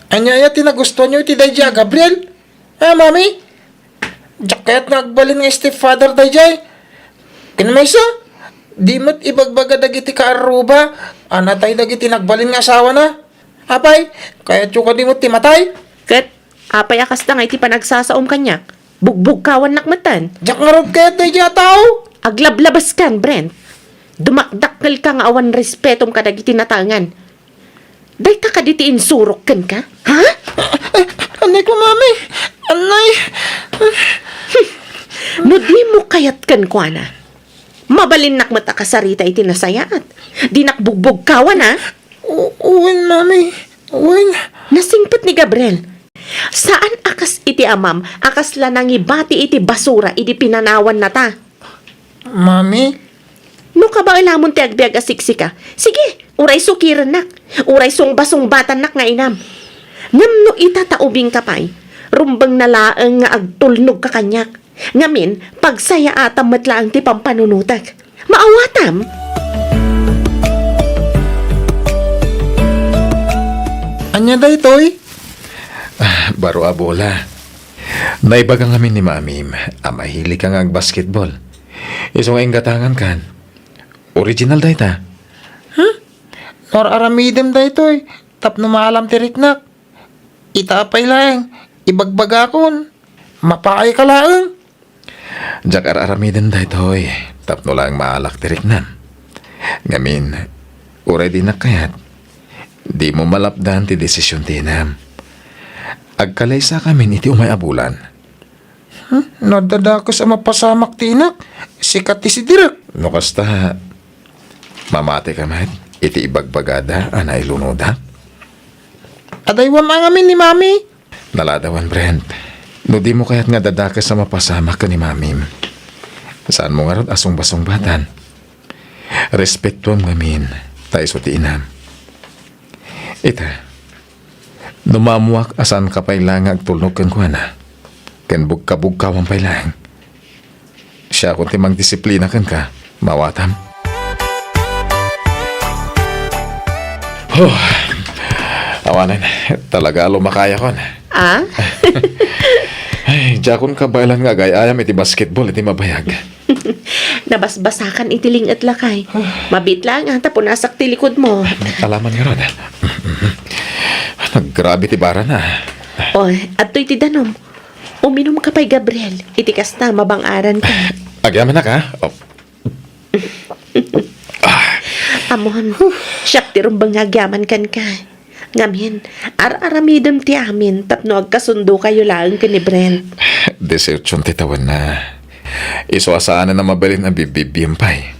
Anya tinagustuhan nyo iti dayjay, Gabriel? Mami? Diyak kaya't nagbalin nga stepfather dayjay. Kinamaysa? Di mo't ibagbaga dagiti kaaruba. Anatay dagiti nagbalin nga asawa na. Apay, kaya't yung ka di mo't timatay. Kat, apay akas na nga iti panagsasaom kanyak. Bugbog kawan nakmatan. Diyak nga rob kaya't dayjay tao. Aglablabas kan, Brent. Dumakdakkel ka nga awan respetom ka dagiti natangan. Day ka kaditi insurok kan ka? Ha? Anay ko, Mami. Anay. No di mo kayat kan ko, ana. Mabalin nakmata ka sarita iti nasayaat. Di nakbugbog kawan, ha? Uwin, Mami. Uwin. Nasingpet ni Gabriel. Saan akas iti amam, akas lanang ibati iti basura, iti pinanawan na ta? Mami. No ka ba ilamon ti agbiag asiksika? Sige, uray sukiran nak. Uray basong batan nak nga inam. Ngam no itataubing kapay, rumbang nalaang nga agtulnog ka kanyak. Ngamin, pagsaya atam matlaang ti pampanunutak. Maawatam. Anya day toy? Baro abola. Naibaga ngamin ni Mamim, mahilig ka nga basketball. Isong nga ingatangan kan. Original day ta. Nor aramidem day toy. Tap no maalam tiriknak. Itapay lang. Ibagbaga kon. Mapaay ka lang. Jak aramidem day toy. Tap no lang maalak tiriknan. Ngamin, uray din na kayat. Di mo malapdan ti desisyon tinam. Agkalay sa kamin iti umay abulan. Nadada ko sa mapasamak tinak. Sikat ti si Direk. No kasta, mamate ka mat. Iti ibagbagada anay lunoda. Adaywan ang amin ni Mami. Naladawan, Brent. No di mo kaya't nga dadakas sa mapasamak ka ni Mamim. Saan mo nga rin asong-basong batan? Respetuam ngamin. Tayo so tiinam. Ita, numamuak asan ka pailang agtulnog kan kuana. Ken bugka-bugkawan pailang. Siya kung timang disiplina kan ka, mawatam. Awanan, talaga lumakaya kon. Ah? Ay, Jakon kabalan nga gayayam iti basketball iti mabayag. Nabasbasakan itiling at lakay. Mabit lang ang tapo nasak ti likod mo. Alaman nga ron. Naggrabe ti bara na. O, at to'y ti danom. Uminom ka pa'y Gabriel. Itikas na, mabang-aran ka. Agyaman na ka? Oh, Amon, siyak ti rumbang agyaman kan ka. Ngamin, ar-aramidam ti amin, tapno agkasundo kayo lang ka ni Brent. desertsyon ti tawan na. Iso asaan na mabalin ang bibibiyampay.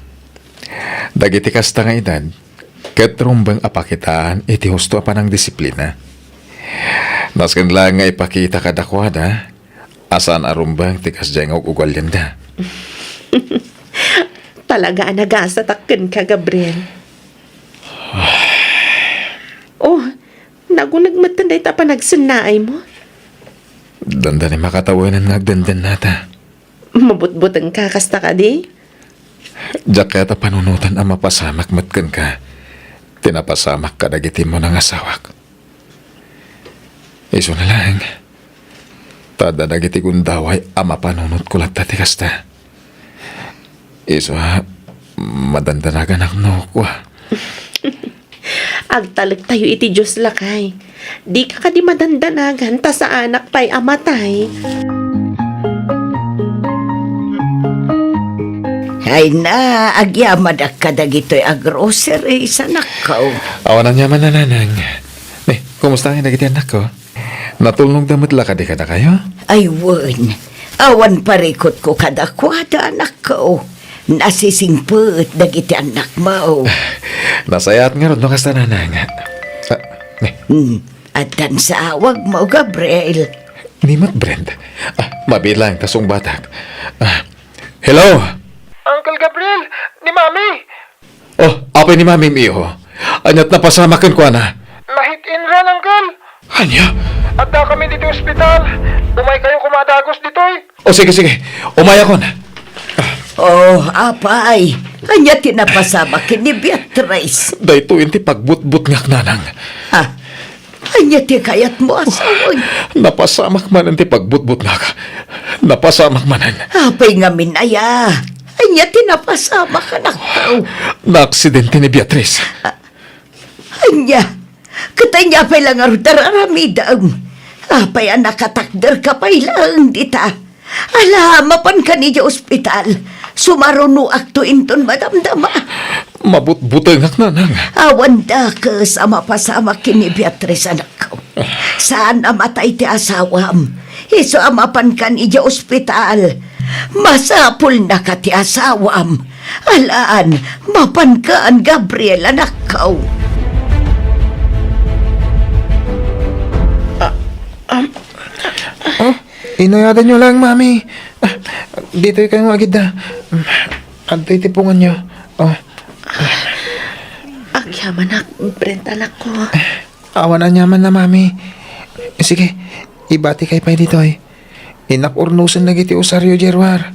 Dagiti kasta nga edad, kat rumbang apakitaan iti husto pa ng disiplina. Naskan lang nga ipakita kadakwada, asan arumbang tikas dyan nga ugalyan da. Talaga nagasatakkan ka, Gabriel. Oh, nagunagmatanday ta pa nagsunaay mo. Danda ni makatawanan nga agdandan nata. Mabutbutang ka kasta ka di. Diyak kaya panunutan ang mapasamak matkan ka. Tinapasamak ka dagiti mo ng asawak. Iso na lang. Tada dagiti gundaway ang mapanunot ko lang tati kasta. Iso madandanagan ang nukwa. Agtalag tayo iti Diyos lakay. Di ka di madandanagan ta sa anak pa'y amatay. Ay na, agyamadak ka dagito'y agrocery sa nakaw. Awanan niya man nananang. Kumusta ang nagiti anak ko? Natulnog damot la ka di kada kayo? Ay, wan. Awan parikot ko kadakwada anak ko. Nasisingput dagiti anak mo. Nasayat nga ron no kasta nanang. At dan sa awag mo, Gabriel. Nimot Brent. Mabilang tasong batak. Hello? Uncle Gabriel, ni Mami. Oh, apay ni Mami Miho. Anyat na pasamakan ko na. Nahit-in ran, Uncle. Anya? At da kami dito ospital. Umay kayo kumadagos ditoy. O sige. Umaya ko na. Oh, apay. Anya tinapasama kini Beatrice. Dahito inti pagbut-but ngak nanang. Ha? Anya ti kayat mo asawoy. Napasamak man inti pagbut-but ngak. Napasamak manan. Apay nga minaya. Anya tinapasama ka na kao. Na-aksidente ni Beatrice. Anya. Katanya pa'y lang arudararamidam. Apay ang nakatakder ka pa'y lang dita. Alamapan ka niya ospital. Sumaruno akto inton madamdama. Mabut-butay ngak nanang. Awan da ka sa mapasama kini Beatrice anak ko. Saan namatay ti asawam? Iso amapan ka niya ospital. Masapul na ka ti asawam. Alaan, mapan ka ang Gabriel anak ko. Inayadan nyo lang, Mami. Dito kayong agad na. At tipungan nyo. Oh, Agyaman na, Brent anak ko. awanan nyaman na, Mami. Sige, ibati kay pa'y dito eh. Inapurnusan na giti usaryo, Jerwar.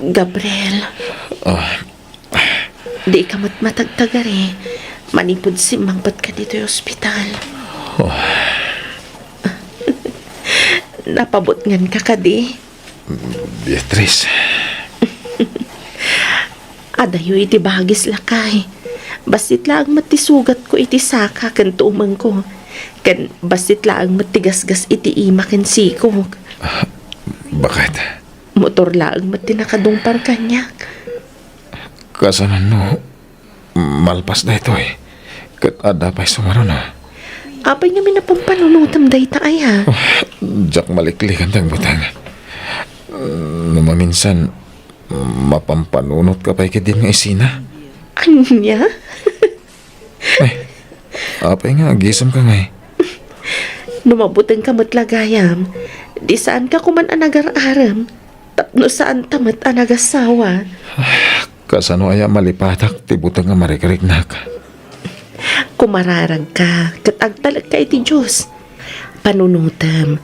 Gabriel. Di ka matagtagari. Manipod si mangpat ka dito yung ospital. Napabot ngan ka kadi. Beatrice. Adayo iti bahagis lakay. Basit lang matisugat ko iti saka kan tuumang ko. Kan basit lang matigasgas iti ima kan sikog. Bakit? Motor lang matinakadumpar kanyak. Kasanan no, malpas na ito eh. Kat ada pa'y sumaro na. Apay nga minapampanunutam day taay ha. Diyak maliklikan tang butang. Numaminsan, mapampanunot ka pa'y kadin nga isina. Anya? Apay nga, gisam ka nga eh. Numabutan ka matlagayam. Di saan ka kuman anagar-aram. Tapno saan tamat anagasawa. Kasano aya malipatak, tibutang nga marikarignak. Kumararag ka, katagtalag ka iti Diyos. Panunutam,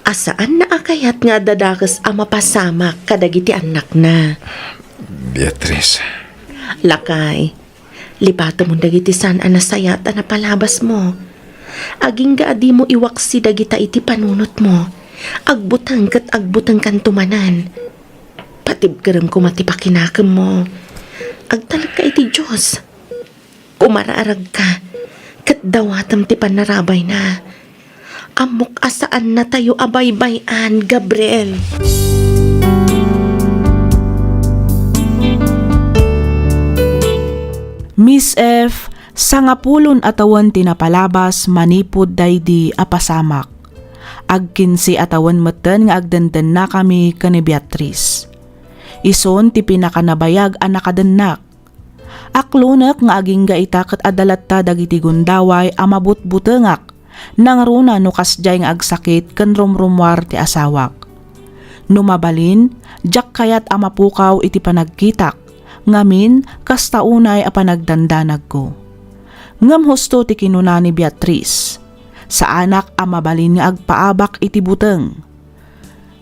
asaan na akayat nga dadakas ang mapasamak kadagiti anak na. Beatrice. Lakay, lipata mo dagiti saan anasayat na palabas mo. Aging gaadi mo iwaksi dagita iti panunot mo. Agbutang kat agbutang kan tumanan. Patibgarang ko matipakinakam mo. Agtalag ka iti Diyos. Kumaraarag ka. Kat dawatam ti panarabay na. Amok asaan na tayo abaybayan, Gabriel. Miss F, sangapulon atawan tinapalabas manipod daydi apasamak. Agkinsi atawan meten nga agdandan na kami kani Beatrice. Ison ti pinakanabayag a nakadennak. Aklunak nga aging gaita ket adalatta dagiti gundaway a mabutbutengak nang runa no kasjay nga agsakit ken rumrumwar ti asawak. Numabalin, jak kayat a mapukaw iti panagkitak, ngamin kasta unay a panagdandanag ko. Ngam husto ti kinuna ni Beatrice, sa anak a mabalin nga agpaabak iti buteng.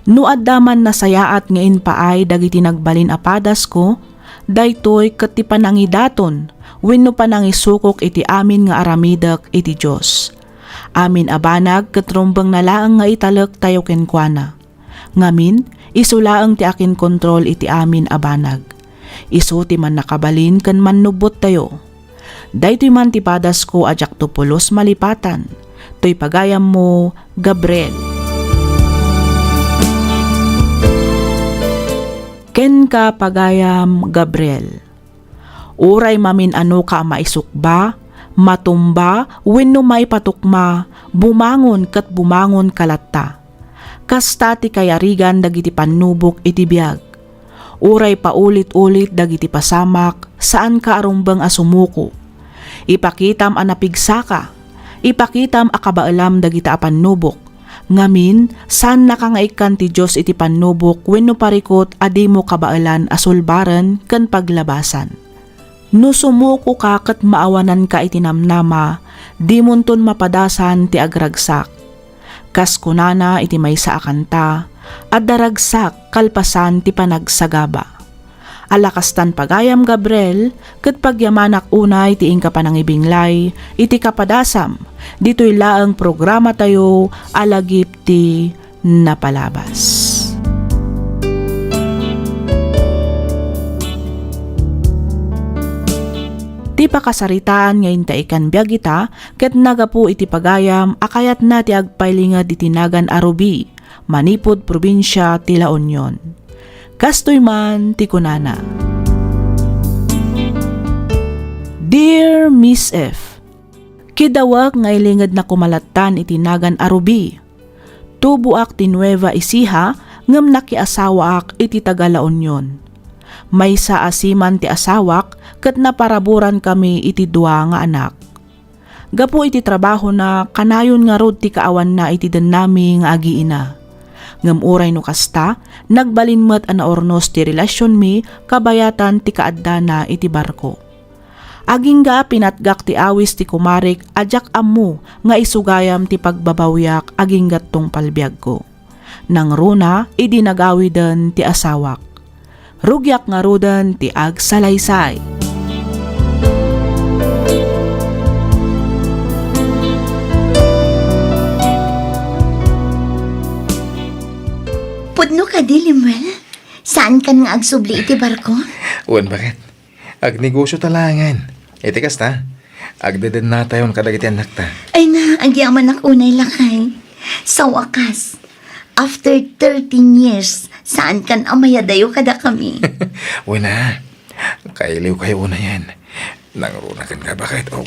No addaman na sayaat nga inpaay dagiti nagbalin apadas ko, daytoy ket ti panangidaton wenno panangisukok iti amin nga aramidak iti Dios. Amin abanag ket rumbeng nalaang nga italek tayo kenkwana. Ngamin isulaeng ti akin kontrol iti amin abanag. Isu ti man nakabalin ken mannubot tayo. Daytoy man ti padas ko ajak tupulos malipatan. Toy pagayam mo, Gabriel. Ken ka pagayam, Gabriel. Uray mamin ano ka maisukba, matumba, wenno may patukma, bumangon ket bumangon kalatta. Kasta ti kayarigan dagiti pannubok iti biag. Uray paulit-ulit dagiti pasamak, saan ka arumbang asumuko. Ipakitam anapigsaka, ipakitam akabaalam dagita apannubok. Ngamin, saan nakangaikan ti Diyos iti pannubok wenno parikot adi mo kabaalan asulbaran ken paglabasan. No sumuko ka ket maawanan ka iti namnama, di munton mapadasan ti agragsak. Kas kunana iti maysa a kanta, at daragsak kalpasan ti panagsagaba. Alakastan pagayam, Gabriel, ket pagyamanak unay ti ingka panangibinglay, iti kapadasam, dito'y laang programa tayo alagip ti napalabas. Ti pakasaritaan nga intaikan biag ita, ket nagapu iti pagayam, akayat na ti agpailingad iti nagan Arubi, Manipod, probinsya ti La Union. Kastoy man ti kunana. Dear Miss F, kidawag nga ilingad na kumalatan iti nagan Arubi. Tubuak ti Nueva Ecija ngem nakiasawaak iti taga La Union. May sa asiman ti asawak ket naparaburan kami iti dua nga anak. Gapu iti trabaho na kanayon nga rod ti kaawan na iti denami nga agiina. Ngem uray no kasta, nagbalin met ana ornos ti relasyon mi kabayatan ti kaadda na iti barko. Aging ga pinatgak ti awis ti kumarik ajak ammo nga isugayam ti pagbabawyak aging gattong palbiag ko. Nang runa, idi nagawiden ti asawak. Rugyak nga rudan ti agsalaysay. Pudno ka di, Limuel? Saan ka nga agsubli iti barko? Uwan, bakit? Agnegosyo talangan. Iti kasta, agdadan na tayon kadagiti anak ta. Ay na, agyaman ak unay lakay. Sa wakas, after 13 years, saan kan amayadayo kada kami? Uwan na, kailiw kayo una yan. Nangurunakan ka bakit? Oh.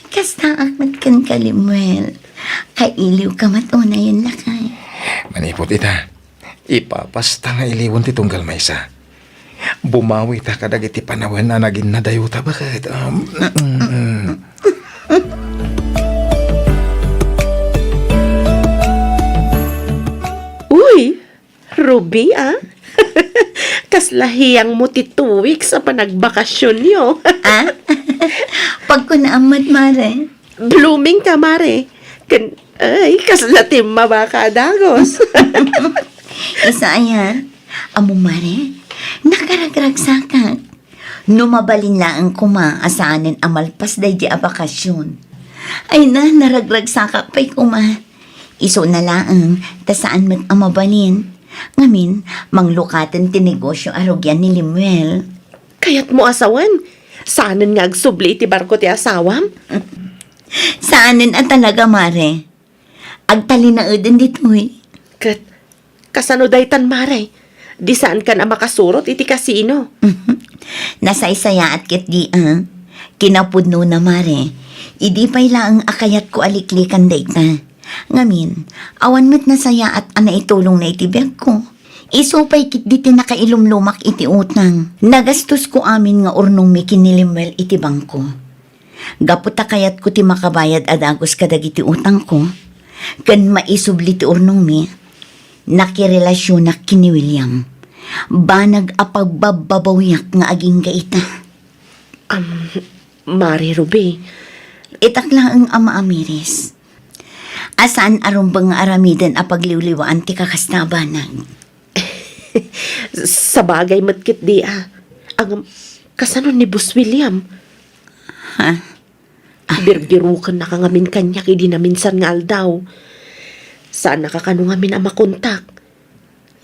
Kasta akmat kan ka, Limuel. Kailiw ka matuna yun lakay. Manipot ita, ipapasta nga iliwan ti tunggal maysa. Bumawi ta kadag iti panawan na naging nadayuta bakit? Uy, Ruby Kaslahiyang mo ti 2 weeks sa panagbakasyon nyo. Ah? Pag ko naamat, Mare. Blooming ka, Mare. Ay, kaslatim mabakadagos. Isa ayan. Amo, Mare, nakaragragsakan. Numabalin laang kuma asaanan amalpas day di a bakasyon. Ay na, naragrag sakak pa'y kuma. Iso na laang, tasaan mo't amabalin. Ngamin, manglukatan tinegosyo arugyan ni Limuel. Kayat mo asawan. Saanan nga agsubli iti barko ti asawam? Saanan at talaga, mare? Agtalinaodan dito'y. Kat, kasano daytan mare? Di saan ka na makasurot iti kasino? Nasaysaya at kit di kinapudno na mare. Idi pa'y laang akayat ko aliklikan dayta. Ngamin, awan mo't nasaya at itulong na itibiyag ko. Isupay kit di tinakailumlumak iti utang. Nagastos ko amin nga urnong mi kinilimuel iti bangko. Gaputa kayat ko ti makabayad adagos kadag iti utang ko. Kan maisubli ti urnong mi, nakirelasyon na kini William. Banag apagbababawiyak nga aging gaita. Mari Ruby, Itak lang ang ama Amiris. Asaan arumbang nga aramidan apagliwliwaan ti kakastabanag. sa bagay matkit di ang kasano ni Boss William. Birbirukan na kangamin kanya kidi na minsan nga aldaw. Saan nakakano ngamin ang makontak?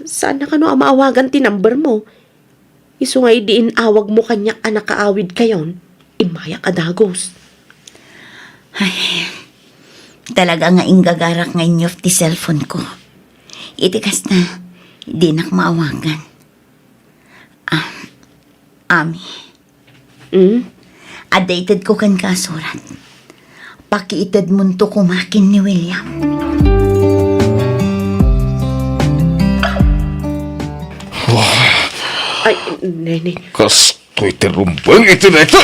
Saan nakano ang maawagan ti number mo? Iso nga idiin awag mo kanyak anak kaawid kayon. Imayak adagos. Talaga nga ingagarak ngayon of ti cellphone ko. Itikas na, di nak maawagan. Ami, updated ko kan kasurat. Pakiitad munto kumakin ni William. Ay, nene. Kastoy tirumbang ito na ito.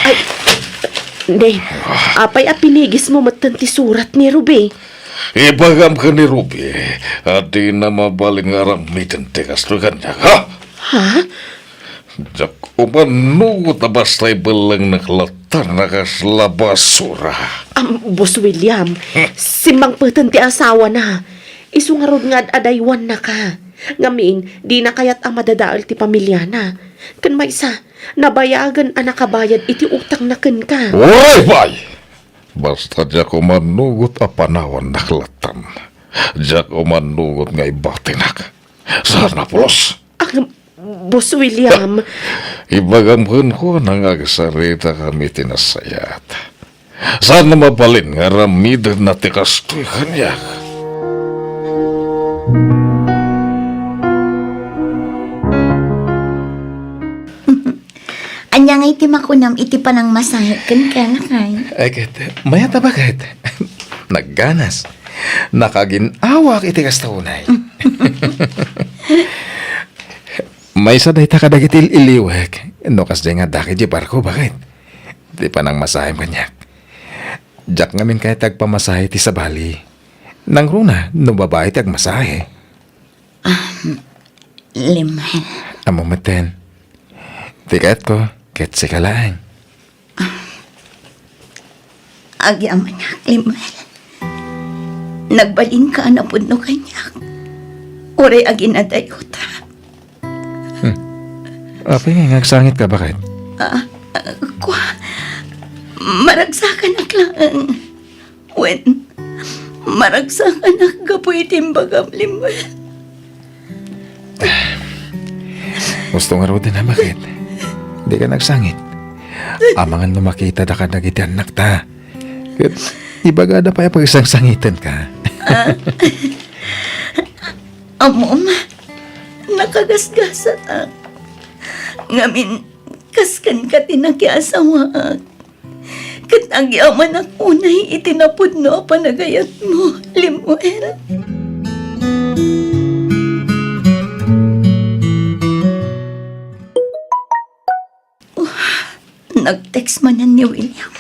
Ay, ne. Apay pinigis mo matan ti surat ni Ruby. Ibagam ka ni Ruby, at di na mabaling aramitin ti kastoy kanya, ha? Ha? Jak umanugot na basta'y balang naklatan na kasla basura. Boss William, simbang patan ti asawa na. Isungarod nga adaywan na ka. Ngamin, di na kayat ang madadaal ti pamilya na. Kan may isa, nabayagan ang nakabayad iti utang na kan ka. Oy, bay! Basta jak umanugot a panawan naklatan. Jak umanugot nga ibatinak. Sana pulos. Boss William, Ibagamkan ko nang agsarita kami tinasayat. Sana mabalin nga ramidan na tikastoy kanyak. Anya nga iti makunam iti panang masahit kan kanakay. Ay, kahit, mayata ba kahit? Nagganas. Nakaginawak iti kastaunay. May sa dayta kadagitil iliwek. No kas nga daki di barko, bakit? Di pa nang masahe kanyak. Jak ngamin kahit tagpamasahe ti sa bali. Nang runa, no babae ti agmasahe. Limuel. Amo maten. Tikat ko, ket si kalaang. Agyaman niya, Limuel. Nagbalin ka na puno kanyak. Ure agin adayota. Apay nga nagsangit ka, bakit? Kwa, maragsakan ak lang. Wen, maragsakan ak gapoy timbagam, Limuel. Gusto nga ro din na, bakit? Di ka nagsangit. Amangan no makita da ka nagiti anak ta. Ket, ibagada pa pag isang sangitan ka. Amom, nakagasgasat ak. Ngamin, kaskan ka tinakiasawa ak. Kat agyaman ak unay itinapod no panagayat mo, Limuel. Nag-text man ni William.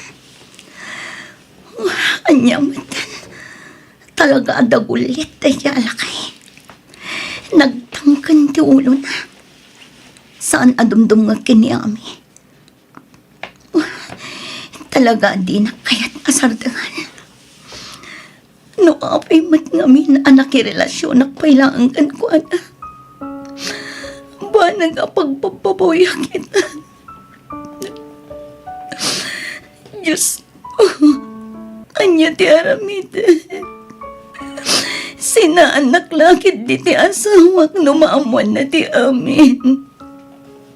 Anyamatan. Talaga adagulit tayo alakay. Nagtangkan ti ulo na. Saan adumdum nga kiniami? Talaga di na kaya't asardangan. No apay mat ngamin anak relasyon nakpailangan ko ana. Ba nagapagpapaboya kita. Diyos ko. Anya ti aramida. Sinaanak lakit di ti asawak no maamuan na ti amin.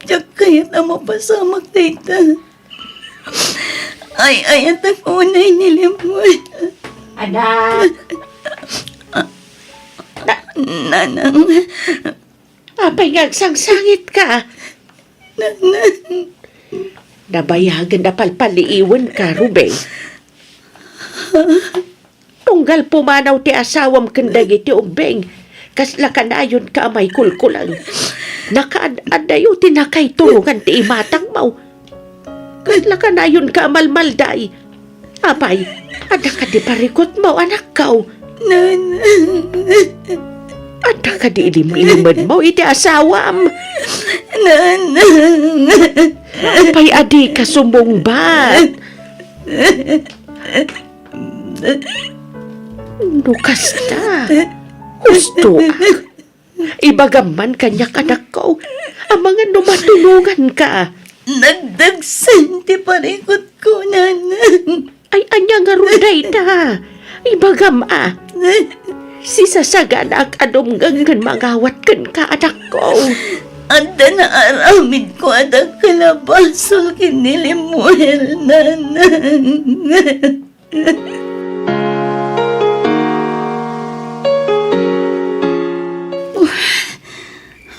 Diyak kaya't ang mapasamak dita. Ay, at ang unay nilimon. Anak, Nanang, apay ngagsangsangit ka. Nabayagan na palpaliiwan ka, Rubeng. Tunggal pumanaw ti asawam kandag iti ubeng. Kasla ka na yun ka may kulkulang. Nakaadayo ti nakay tulungan ti imatang mau. Kasla ka na yun ka malmalday. Apay, ada ka di parikot mo, anak kaw. Nanang, Ada ka di ilim-ilimad mo, iti asawam. Nanang. Apay, adi ka sumungbat. Lukas na. Gusto ak. Ibagaman kanyak anak ko. Ang mga numatulungan ka. Nagdagsan ti parikot ko, Nanang. Ay, anya nga runday na. Ibagam ah. Si sasaga na ang adumgangan magawat kan ka anak ko. Anda na aramid ko at ang kalabasol kinilimuel, Nanang.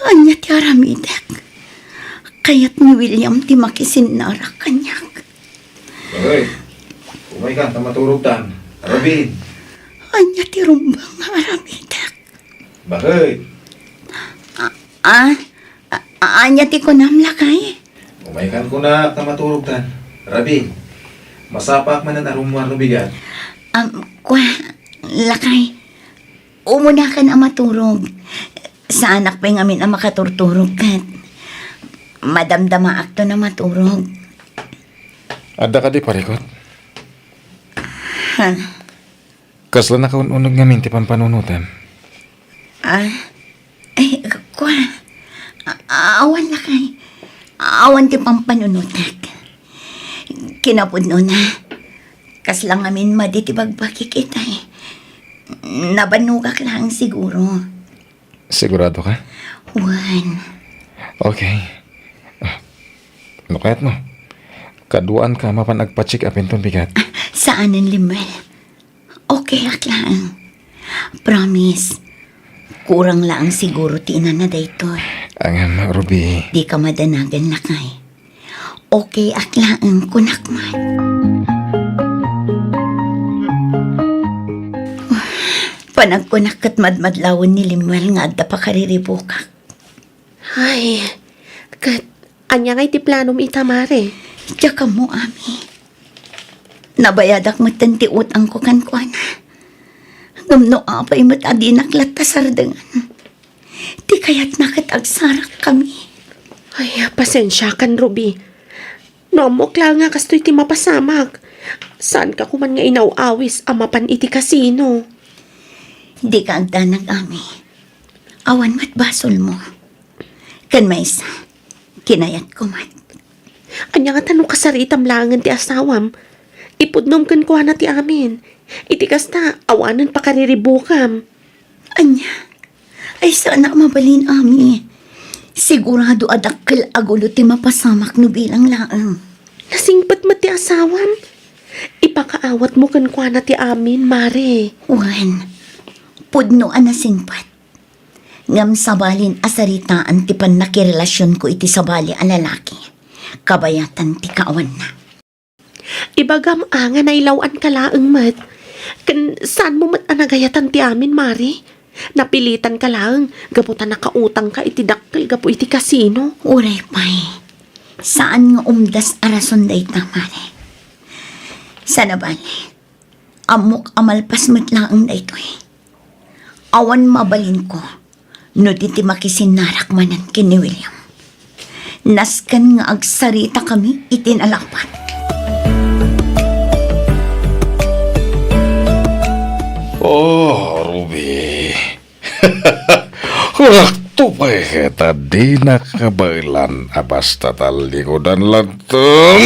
Anya ti aramidek. Kaya't ni William ti makisinarak kanyak. Hoy, umay ka, tamaturog tan. Robin, Anya ti rumbang aramidek. bakit? Anya ti kunamlakay. Umay kan ko na tamaturog tan. Robin, masapak man na narumwar no bigat. Kwa, lakay. Umuna ka na maturog. Sa anak pa yung amin ang makaturturog kat. Madamdama akto na maturog. Ada ka di parikot? Ha? Kasla na kaununog nga minti pampanunutan. Ay, kwa. Awan lakay. Awan ti pampanunutak. Kinapudno na. Kaslang amin maditibagbaki kita eh. Nabanugak lang siguro. Sigurado ka? Juan. Okay. Ano kaya't no? Kaduan ka mapanagpatsik apin ton bigat. Saanan limel? Okay lang. Promise. Kurang lang siguro tinan na dayto. Ang Ruby. Di ka madanagan lakay. Okay aklaan kunakman. Panagkunak kat madmadlawon ni Limuel nga adda pa kariribukak. Ay, kat, anya nga'y ti planom itamare. Diya ka mo, Ami. Nabayadak mo tanti utang ko kan ko na. Ngamno apay mo't adi naklat tasardangan. Di kaya't nakatagsarak kami. Ay, pasensya kan, Ruby. Nomok lang nga kasto'y ti mapasamag. Saan ka kuman nga inawawis amapan iti kasino? Di ka agdanag, Ami. Awan mat basol mo. Kan may isa, kinayat ko mat. Anya nga tanong kasaritam langan ti asawam. Ipudnom kan kuha na ti amin. Iti kasta, awanan pa kariribukam. Anya, ay sana mabalin, Ami. Sigurado adakkel agulo ti mapasamak no bilang laang. Lasingpat mo ti asawam. Ipakaawat mo kan kuha na ti amin, Mare. Juan, pudno anasingpat. Ngam sabalin asaritaan ti pan nakirelasyon ko iti sabali a lalaki. Kabayatan ti kaawan na. Ibagam nga na ilawan ka laang mat. Kan saan mo mat anagayatan ti amin, Mare? Napilitan ka lang, gaputan nakautang ka iti dakkel, gapu iti kasino. Uray pay, saan nga umdas arason day tamare? Sana bali, amok amalpas mo't laang na ito eh. Awan mabalin ko, no diti makisinarak manan kini William. Naskan nga agsarita kami itinalapat. Oh, Ruby. Waktu pa kita di nakabailan abas tatal likodan lantong.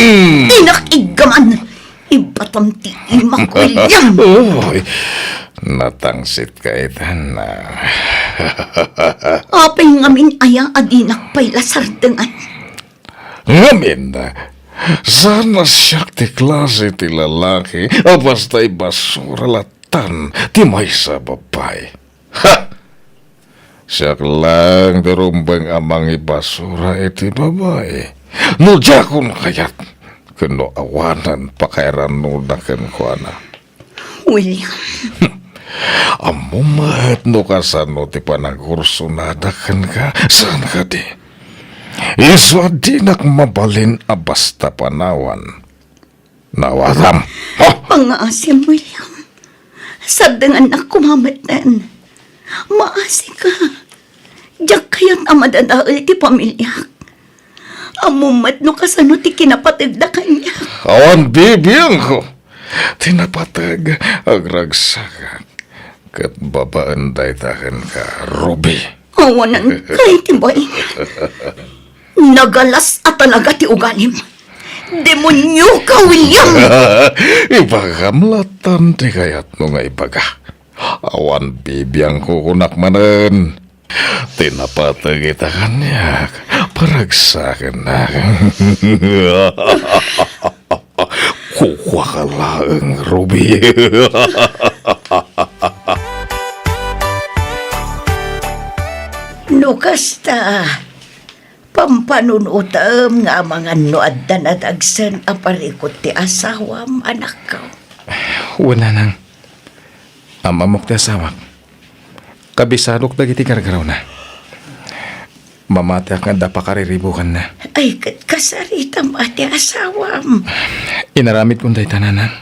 Inak igaman! Ibatam ti imak, William. Uy, natangsit ka itan na. Apay ngamin aya adinak pay lasardengan. Ngamin na, sana siya ti klase ti lalaki, o basta'y basura latan, ti may sa babay. Ha! Siyak lang darumbang amang ibasura iti babay. No jakon kayat, kuno awanan pakairan nunakan ko na. William, Amo mahet no kasano ti panagurso nadakan ka, saan ka di? Iso di mabalin a basta panawan. Nawatam. Oh! pangaasim, William. Sardengan na kumamatan. Maasi ka. Diyak kaya't amadadaal ti pamilyak. Amumat no kasano ti kinapatid na kanya. Awan bibiyang ko. Tinapatag agragsaka. Kat babaan daytakan ka, Ruby. Awanan kay tibay. Nagalas at talaga ti ugalim. Demonyo ka, William! Ipakamlatan ti kayat no nga ibaga. Awan bibiyang kukunak manen. Tinapatag ita kanyak. Paragsakan na. Kukwa ka lang, Ruby. Lukas ta. Pampanunutam nga mga noad na nadagsan aparikot ti asawam anak ko. Wala nang. Amamok ti asawak. Kabisadok dagiti gargaraw na. Mamati nga dapakariribukan na. Ay, kasaritam ati asawam. Inaramid kong day tananan.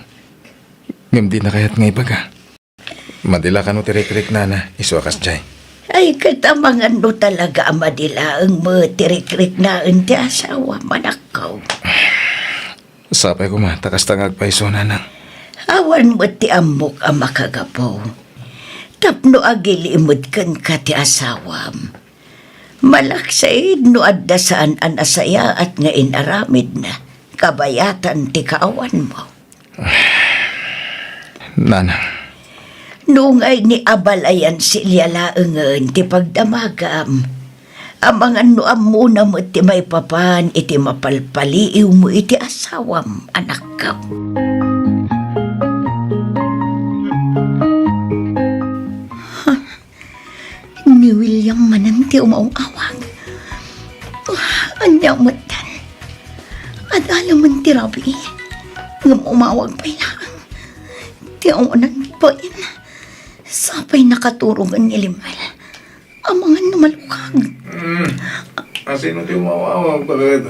Ngam di na kayat nga ibaga. Madila ka no tirik-rik na na, iswakas jay. Ay, katamangan no talaga amadila ang matirik-rik na ang ti asawam anak ko. Sapay ko ma, takas tangag paiso na nang. Awan mo ti amok ang makagapaw. Tapno agilimod kan ka ti asawam. Malaksay no adda saan an asaya at nga inaramid na. Kabayatan ti kaawan mo. Nanang, Noong ay ni abalayan silya laengen ti pagdamagam. Amangan no amuna mo ti may papan iti mapalpaliiw mo iti asawam anak ka. Ni William manang ti umawawag. Anya mo tan. At alam mo ti Rabi. Ngam umawag pa lang. Ti unan po yun. Sapay nakaturugan ni Limal. Amangan numalukag. sino ti umawawag bakit?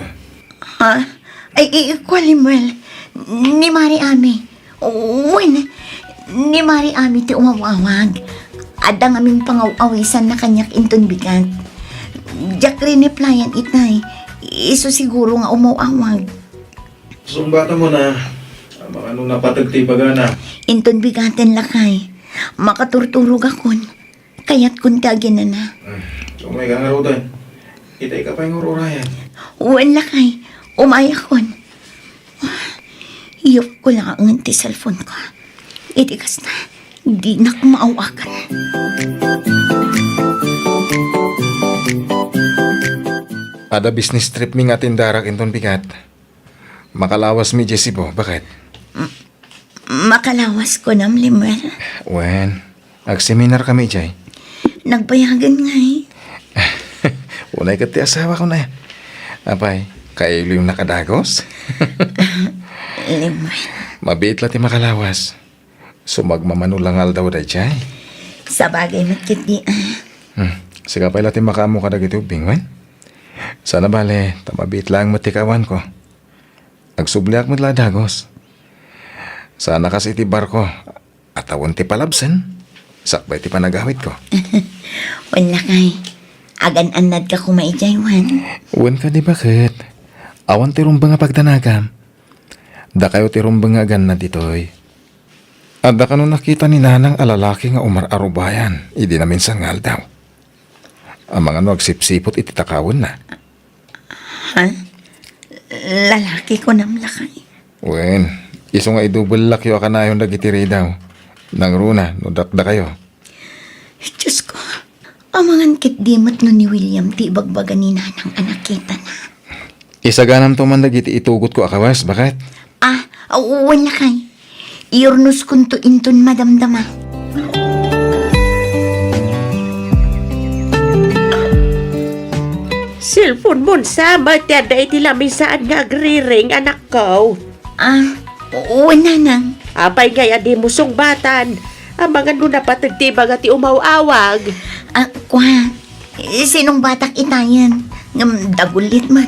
Ha? Ay, ikaw Limal. Ni Mari Ami. Uwan. Ni Mari Ami ti umawawag. Adang aming pangaw-awisan na kanyak inton bigat. Jack rin ni playan itay. Iso siguro nga umawawag. Sumbata mo na. Mga ano napatagti baga na. Inton bigaten lakay. Makaturturog akon. Kaya't kuntagin na na. Sumay ka nga raw doon. Itay ka pa yung ururayan. Uwan lakay. Umayakon. Iyop ko lang ang ti cellphone ko. Itikas na. Di na ko maawakan. Ada business trip mi nga tindarak inton bigat. Makalawas mi Jessie po, bakit? Makalawas ko nam Limal. Wen, ag-seminar kami jay. Nagbayagan nga eh. Unay ka ti asawa ko na. Apay, kailo yung nakadagos. Limal. Mabiit la ti makalawas. Sumagmamanulangal daw da jay. Sa bagay matkit di Siga pa ti makamu ka dagiti ubing, wen? Sana bale, tamabit lang matikawan ko. Agsubliak mo dagos. Sana kasi ti barko. At awon ti palabsen. Sakbay ti panagawit ko. Wala kay. Agan-anad ka kumaijaywan. Uwan ka di bakit? Awan ti rumbang nga pagdanagam. Da kayo ti rumbang nga agan na ditoy. At da ka nung nakita ni nanang alalaki nga umar-arubayan. Idi namin sangal daw. Ang mga nagsipsipot ititakawon na. Ha? Lalaki ko nam lakay. Wen, Iso nga idubol lakyo ka na yung dagitiri daw. Nang runa, no dakda kayo. Diyos ko, amangan kit dimot no ni William ti bagbaga ni nanang anak kita na. Isaganam to man dagiti itugot ko akawas, bakit? Wala kay. Iurnus kunto inton madamdama. Cellphone mo sa matanda iti lamisaan nga agriring anak ko. Wala nang. Apay gaya di musong batan. Ang mga nung napatagtibag at umawawag. Kwa, sinong batak itayan? Ngam dagulit mat.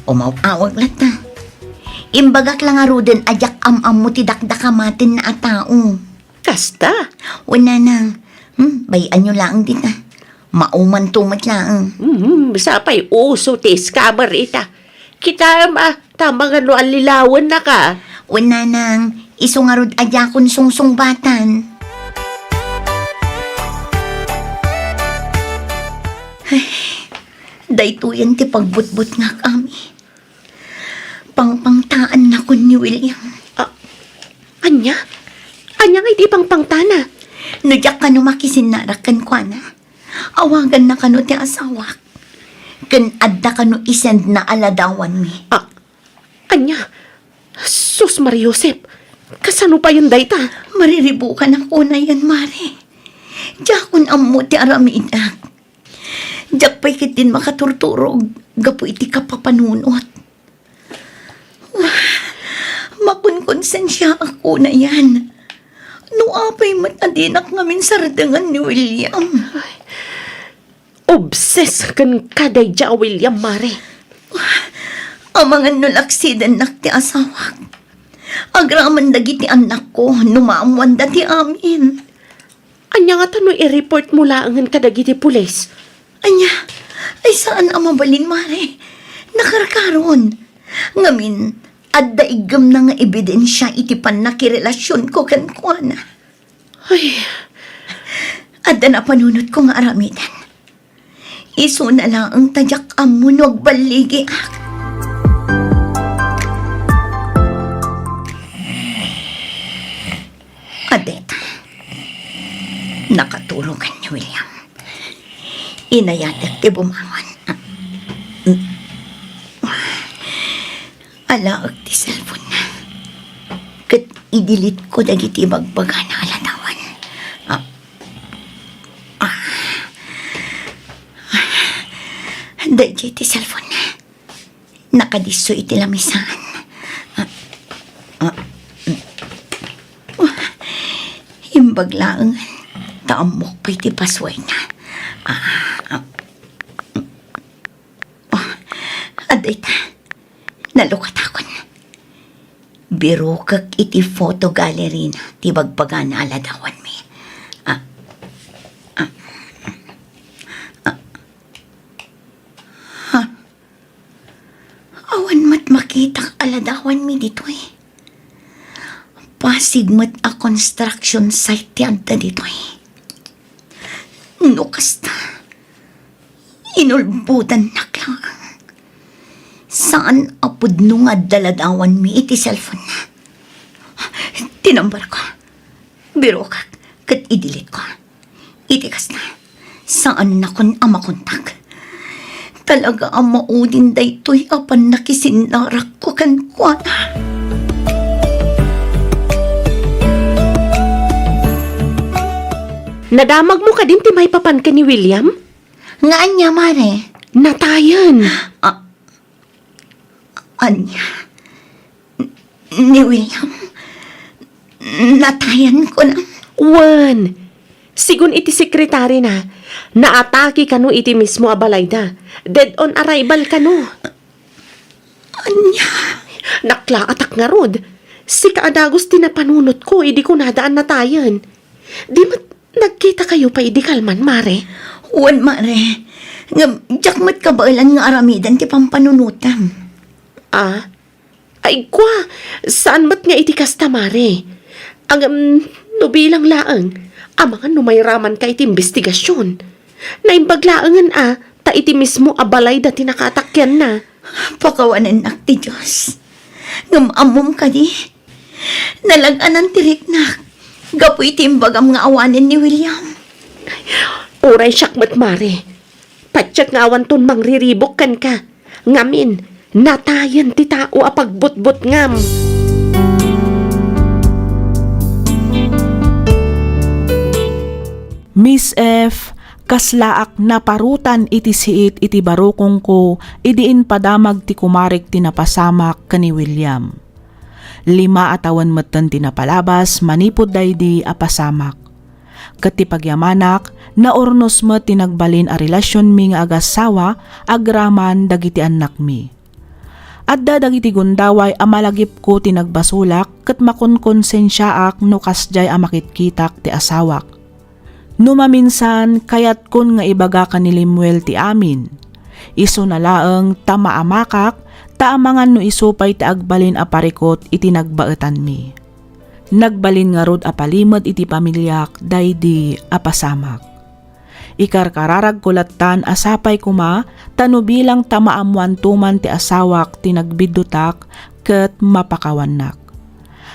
Umawawag lata. Imbagak lang aruden ajak am-am mo ti dakdakamatin na atao. Kasta. Wala nang. Bayan nyo lang din na. Mauman tumat lang. Sapay uso ti scammer ita. Kita tama nga no alilawan na ka. Wala nang. Isungarod ajakon sungsung batan. Daytoyan ti pagbutbut nga kami. Pangpangtaan na ko ni William. Anya? Anya nga di pang pangtana. Nujak ka no makisinarakan kwa na. Awagan na ka no ti asawak. Kan adda ka no isend na aladawan mi. Anya? Sus Mariosep. Kasano pa yun dayta? Mariribukan ako na yan, Mare. Jakon amo ti aramidak. Jak pa'y kitin makaturturog. Gapo iti kapapanunot. Makunkonsensya ako na yan. No apay matadinak ngamin sardangan ni William. Obses kan kaday ja William Mare. Amangan nulaksidan nak ti asawak. Agraman dagiti anak ko, numaamwan dati amin. Anya nga tano i-report mo laangan kadagiti pulis. Anya, ay saan ang mabalin, Mare? Nakarakaron. Ngamin, adda igam na nga ebidensya iti panakirelasyon ko kan kuana. Ay, Adda na panunot ko nga aramidan. Iso na lang ang tadyak amon wag baligi ak. Adet, nakatulog ka ni William. Inayatek ti bumangon. Alaag ti cellphone na. Kat idilit ko dagiti bagbaga na aladawan. Dagiti ti cellphone na. Nakadiso iti lamisaan. Imbag lang. Taamok pa iti password na. Aday ta. Nalukat akon. Biro kag iti photo gallery na. Ti bagbaga na aladawan mi. Awan mat makita aladawan mi dito eh. Pasig mat a construction site ti adda dito eh. No kasta. Inulbutan na lang. Saan apod nung adaladawan mi iti cellphone na? Tinambar ko. Biro ka. Kat idilit ko. Itikas na. Saan na kon amakontak? Talaga ang maudin daytoy apan nakisinarak ko kan kuana. nadamag mo ka din ti may papan ka ni William? Nga anya, Mare? Natayan. Anya? Ni William? Natayan ko na. Wan. Sigun iti sekretary na. Naatake ka no iti mismo abalayda. Dead on arrival ka no. Anya? Naklaatak nga rod. Si kaadagos tinapanunot ko, idi ko nadaan natayan. Di mat nagkita kayo pa idi kalman, Mare? Wan, Mare. Jakmat kabailan nga aramidan ti pampanunutam. Ay kwa, saan mat nga iti kasta, Mare? Ang nubilang laang, mga numayraman ka iti investigasyon. Naimbaglaangan ta iti mismo abalay dati nakatakyan na. Pakawanan nak ti Diyos. Ngamamom ka di. Nalaganan tirik na. Gapoy timbag ang mga awanin ni William. Uray syakmat mare. Patsak nga awan ton mangriribok kan ka. Ngamin, natayan ti tao a pagbutbut ngam. Miss F, kaslaak naparutan iti siit iti barukong ko, idiin padamag ti kumarik tinapasamak kani William. 5 atawan matan tinapalabas, manipod daydi apasamak. Ket ti pagyamanak, naornos met tinagbalin a relasyon mi nga agasawa, agraman dagiti anak mi. Adda dagiti gundaway a malagip ko tinagbasulak, ket makonkonsensyaak no kasjay a makitkitak ti asawak. Numaminsan kayat kun nga ibaga kanilimwel ti amin. Isu na laeng tamaamakak, taamangan no isupay ti agbalin a parikot iti nagbaetan mi. Nagbalin nga rod a palimod iti pamilyak daydi apasamak. Ikarkararag kulatan asapay kuma, tano bilang tamaamuan tuman ti asawak ti nagbidutak ket mapakawanak.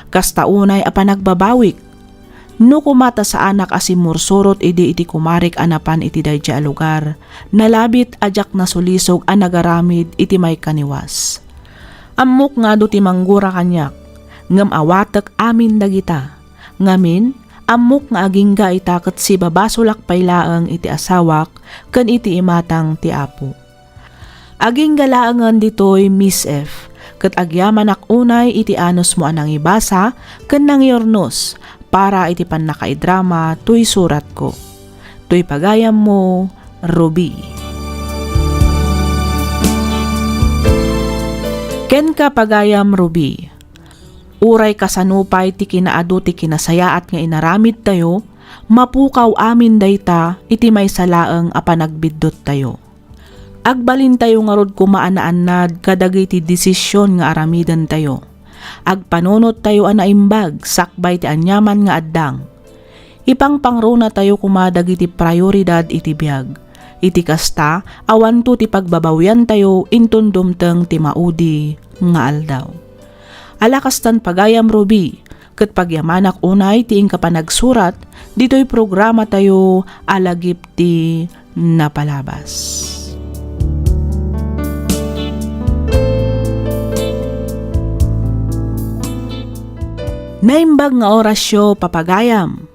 Kastaunay a panagbabawik. No kumata sa anak asimursurot iti kumarik anapan iti dayja a lugar, nalabit ajak na sulisog a nagaramid iti may kaniwas. Ammok nga do ti manggura kanyak, ngem awatek amin dagita, ngamin ammok nga agingga itaket si babasulak paylaeng iti asawak ken iti imatang ti apo. Agingga laengen ditoy Miss F, ket agyaman unay iti anos mo anang ibasa ken nangiornos, para iti pan nakaidrama tuy surat ko. Tuy pagayam mo, Ruby. Ken ka pagayam, Ruby. Uray kasanupay ti kinaadu ti kinasayaat nga inaramid tayo, mapukaw amin dayta iti may salaeng a panagbiddot tayo. Agbalin tayo nga rod kumaanaanad kadagiti desisyon nga aramidan tayo. Agpanunot tayo anaimbag, sakbay ti anyaman nga addang. Ipangpangruna tayo kumadag iti prioridad iti biyag. Iti kasta, awanto ti pagbabawyan tayo intundumteng ti maudi nga aldaw. Alakastan pagayam, Ruby, ket pagyamanak unay ti ingkapanagsurat, dito'y programa tayo alagip ti napalabas. Naimbag nga orasyo papagayam.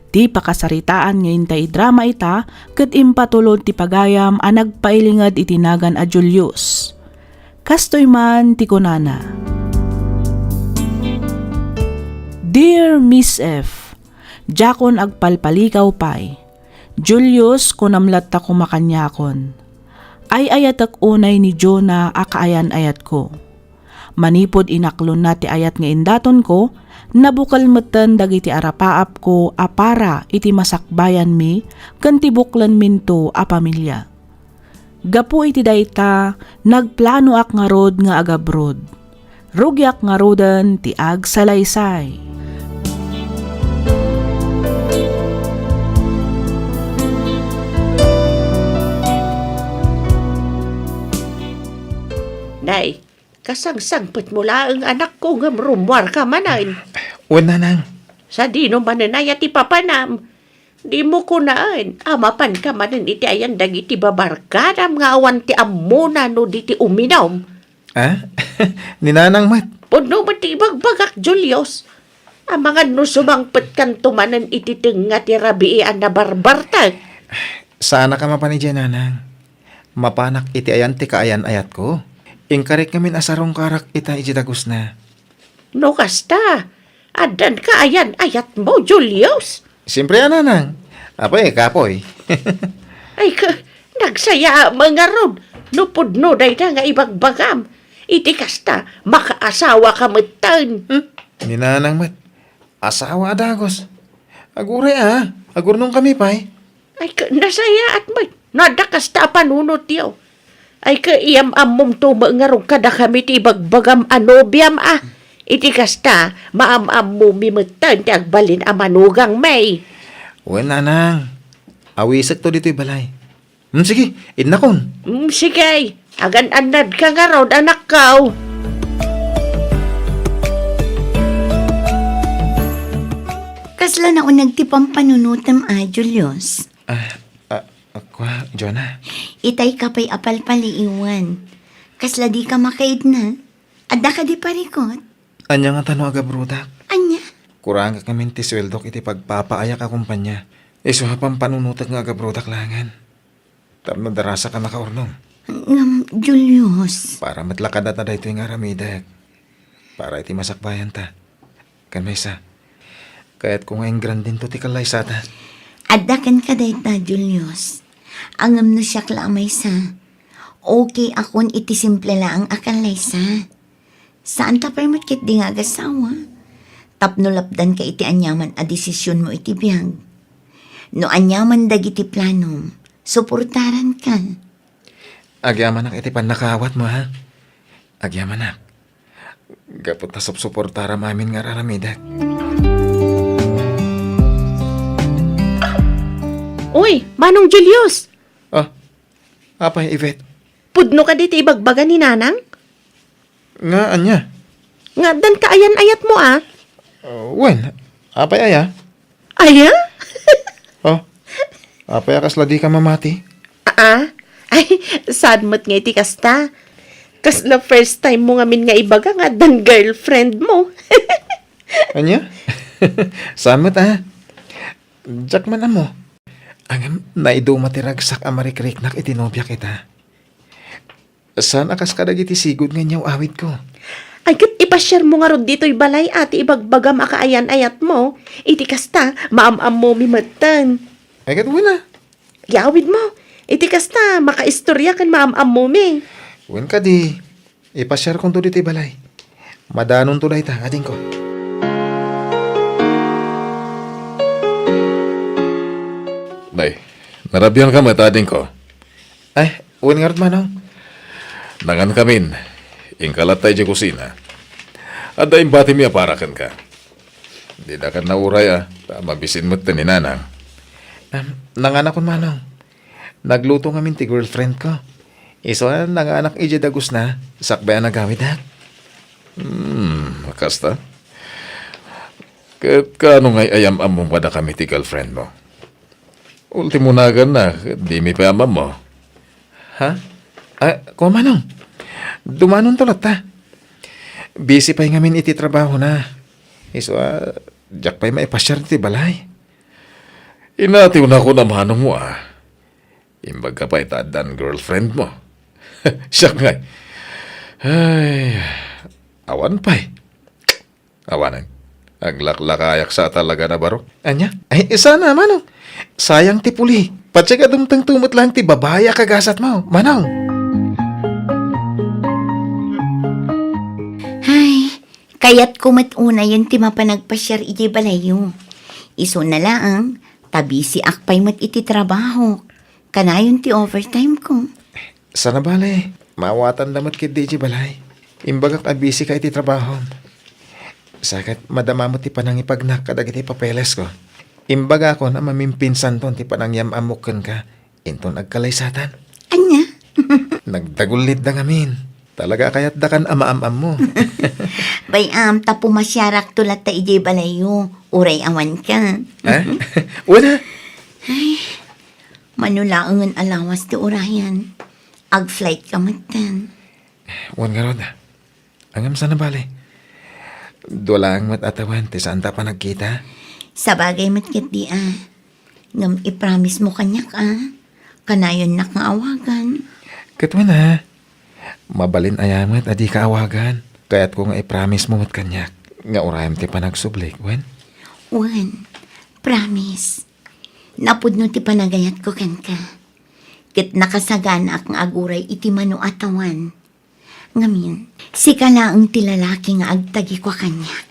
Ti pakasaritaan ngayon tay drama ita, ket impatulod ti pagayam a nagpailingad itinagan a Julius. Kastoy man ti kunana. Dear Miss F, Jakon agpalpalikaw pay. Julius kunamlat ta kumakanyakon. Ay ayatak unay ni Jonah akaayan ayat ko. Manipod inaklon na ti ayat nga indaton ko, nabukal metten dagiti arapaap ko apara iti masakbayan mi, ken tibuklan minto a pamilya. Gapu iti dayta, nagplano ak nga rod nga agabrod. Rugyak nga roden ti ag salaysay. Nay, kasangsangpet mo laeng anak ko nga rumwar ka manan. Wala nang. Sa dino mananay at ipapanam. Di mo kunaan, amapan ka manan iti ayan dagiti babarkadam nga awan ti amuna no diti uminom. Ah? Ninanang mat. Puno ba ti bagbagak, Julius? Amangan no sumangpet kan tumanan iti tinga ti rabiian na barbartag. Sana ka mapanidya, nanang. Mapanak iti ayan ti kaayan ayat ko. Ingkarik ngamin asarong karak ita ijitagos na. No kasta, adan ka ayan ayat mo, Julius. Siyempre yan, nanang. Apoy, kapoy. Ay ka, nagsaya mga rod. Nupod no day na nga ibagbagam. Iti kasta, makaasawa ka metan. Ninanang mat. Asawa adagos. Agure agurnong kami pay. Ay ka, nasaya at may. Nada kasta panunot yaw. Ay ka, iyam amom tuma nga rog kada kami ti ibagbagam anobyam Iti kasta, maam-am mo mimutan ti agbalin a manugang may. Uy, nanang. Awisag to dito'y balay. Sige, idnakon. Sige, agan-anad ka nga raw, anak kaw. Kasla na nagtipang panunutam Julius. Ako, Jonah. Itay ka pa'y apal paliiwan. Kasla di ka makaid na. Adda ka di parikot. Anya nga tanong aga brudak. Anya? Kurang ka kami ti sweldok iti pagpapaayak a kumpanya. Iso hapang panunutak nga aga brudak langan. Tapno darasa ka nakaurnong. Julius. Para matlakad at na ito yung aramidak. Para iti masakbayan ta. Kan may isa. Kaya't kung ngayon grandin to ti kalay sa ta. Adakan ka dayta, Julius. Angam no siya klamay sa. Okay akon iti simple lang akalay sa. Saan ta pa'y matkit di nga agasawa? Tapno lapdan ka iti anyaman a desisyon mo iti biyag. No anyaman dagiti planom, suportaran ka. Agyaman iti panakawat mo ha. Agyaman Gapot na suportara mamin nga raramidak. Uy, Manong Julius! Oh, apay Yvette. Pudno ka dito ibagbaga ni Nanang? Nga anya. Nga dan ka ayan-ayat mo Wen, apay aya. Aya? Oh, apay akasla di ka mamati. Ay, sad mo't nga iti kasta. Kasla first time mo ngamin nga ibaga nga dan girlfriend mo. Anya? Samot Jack man mo. Ang naido matiragsak amarikrik-nak itinobya kita. Saan akas kadag iti sigod nga nyaw awit ko? Ay, kat ipashare mo nga rod dito'y balay ati ibagbaga makaayan-ayat mo. Iti kasta, maam-am mo mimatan. Ay kat wala. Yawid mo. Iti kasta, makaistorya kan maam-am mo mi. Wen ka di. Ipashare kong to dito balay. Madanon tulay ta, ading ko. Nay, narabyan ka matading ko. Ay, wen nga rin manong. Nangan kamin, ingkalatay di kusina. Ada imbati miya parakan ka. Di na ka nauray mabisin mo't ni Nanang. Nanganak ko manong. Nagluto ngamin ti girlfriend ko. Iso nanganak ije dagus na. Sakbayan na gamit ha. Makasta. Kat kaano ngay ayam among pada kami ti girlfriend mo? Ultimo nagan na, di mi pa amam mo. Ha? Kuha manong. Dumanon to ta. Busy pa ngamin iti trabaho na. Iso Jack pa'y maipasyar ti balay. Inatiw na ko na manong mo Imbag ka pa itadan girlfriend mo. Siya nga. Ay, awan pa'y. Awanan. Aglaklakayak sa talaga na baro. Anya? Ay, sana manong. Sayang ti puli. Patsika dumtang tumot lang ti babaya kagasat mo. Manong. Ay, kaya't kumatuna yun ti mapanagpasyar iti balayo. Iso na lang, tabi si akpay mat iti trabaho. Kanayon ti overtime ko. Sana bale. Mawatan damat kit di balay. Imbagak busy ka iti trabaho. Sakat madama mo ti panangipagnak kadag iti papeles ko. Imbaga ako na mamimpinsan ton ti panangyam amukan ka. Inton agkalaysatan. Anya? Nagdagulit da ngamin. Talaga kayat da kan ama-am mo. Bayam, tapo masyarak tulat ta iti balayo. Uray awan ka. Ha? Wala. Manulaangan alawas ti urayan. Ag-flight ka matan. Wan nga ron. Angam sana bale. Dulang matatawan ti saan ta pa nagkita. Sa bagay matkit di Ngam ipromise mo kanyak Kanayon nak nga awagan. Katwa na. Mabalin ayamat adi ka awagan. Kaya't ko nga i-promise mo mat kanyak. Nga urayam ti panagsublik, wen? Wan, promise. Napudno ti panagayat ko kan ka. Kit nakasagana akong aguray iti mano atawan. Ngamin, si kalaang ti lalaki nga agtagi ko kanyak.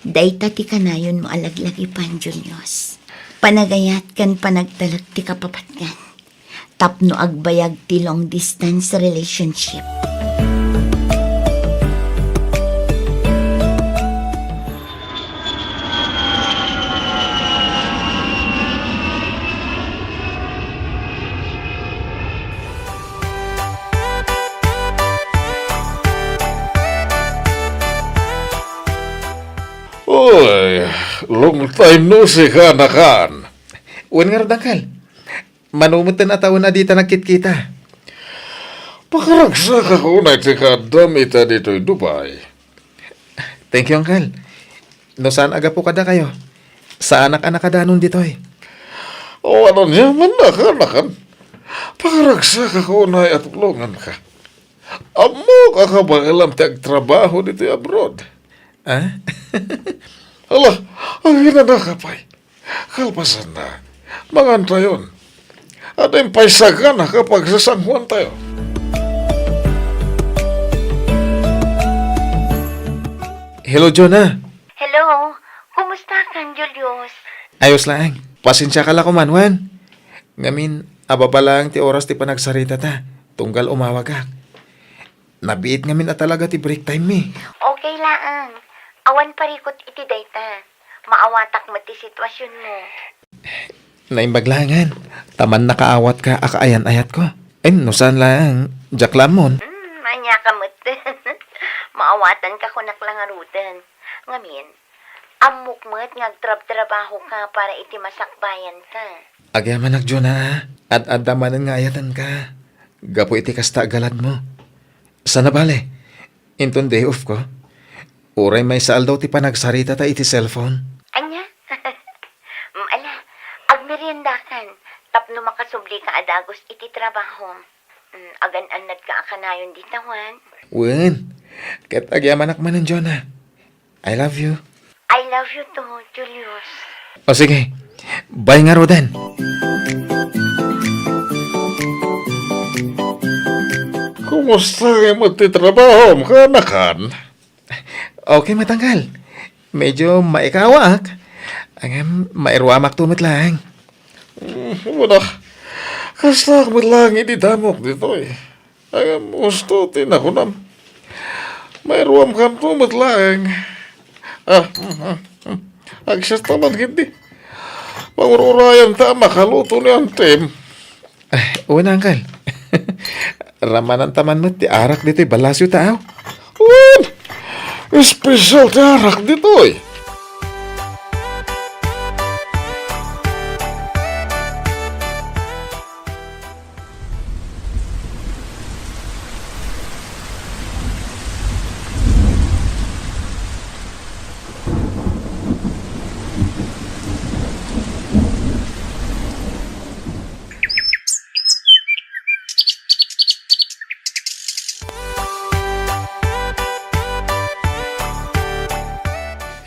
Dayta ti kanayon mo alaglagi pan, Julius. Panagayat kan panagtalag ti kapapatgan. Tapno agbayag ti long distance relationship. Uy, Long time no see ka nakan. Uwan nga rin, Uncle. Manumot na taon na dito nagkit-kita. Pakaragsa ka ko na iti kadamita dito in Dubai. Thank you, Uncle. No saan aga po kada kayo? Sa anak-anak kada nun dito eh. O ano niya man nakan. Pakaragsa ka ko na at tulungan ka. Amo ka ka ba alam tiyag trabaho dito abroad? Ah? Ala, ang hinanakapay. Kalpasan na. Manganta yun. At yung paisaga na kapag sasanghuan tayo. Hello, Jonah. Hello, kumusta kan, Julius? Ayos lang. Pasensya ka lang ko, Manwan. Ngamin, ababa lang ti oras ti panagsarita ta. Tunggal umawag ka. Nabiit ngamin na talaga ti break time mi. Okay lang. Awan parikot iti dayta. Maawatak mo ti sitwasyon mo. Naimbaglangan. Taman nakaawat ka akaayan-ayat ko. Ay, no saan lang. Jack Lamon. Manya ka mo't. Maawatan ka kunak lang arutan. Ngamin, amok mo't ngagtrab-trabaho ka para iti masakbayan ka. Agyaman Jonah. At adamanan nga ayatan ka. Gapo iti kasta galad mo. Sana bale. Inton day off ko. Uray may saal daw ti panagsarita ta iti cellphone. Anya? Ala, agmeriendakan. Tapno makasubli ka adagos iti trabaho. Agan-anad ka akanayon di tawan. Wen, ket agyaman akmanan Jonah. I love you. I love you too, Julius. O sige, bye nga Rodan. Kumusta kayo magtitrabaho mo ka nakan? Okay, matanggal. Medyo maikawak. Ang mairwamak tumit lang. Muna, kastak mo lang ididamok dito eh. Ang gusto tinakunam. Mayroon kang tumot lang. Agsas taman hindi. Pangururayan ta makaluto ni Antem. Ay, una, Uncle. Ramanan taman mo ti arak dito balasyo tao. Uwan! Espesyal tarak dito eh.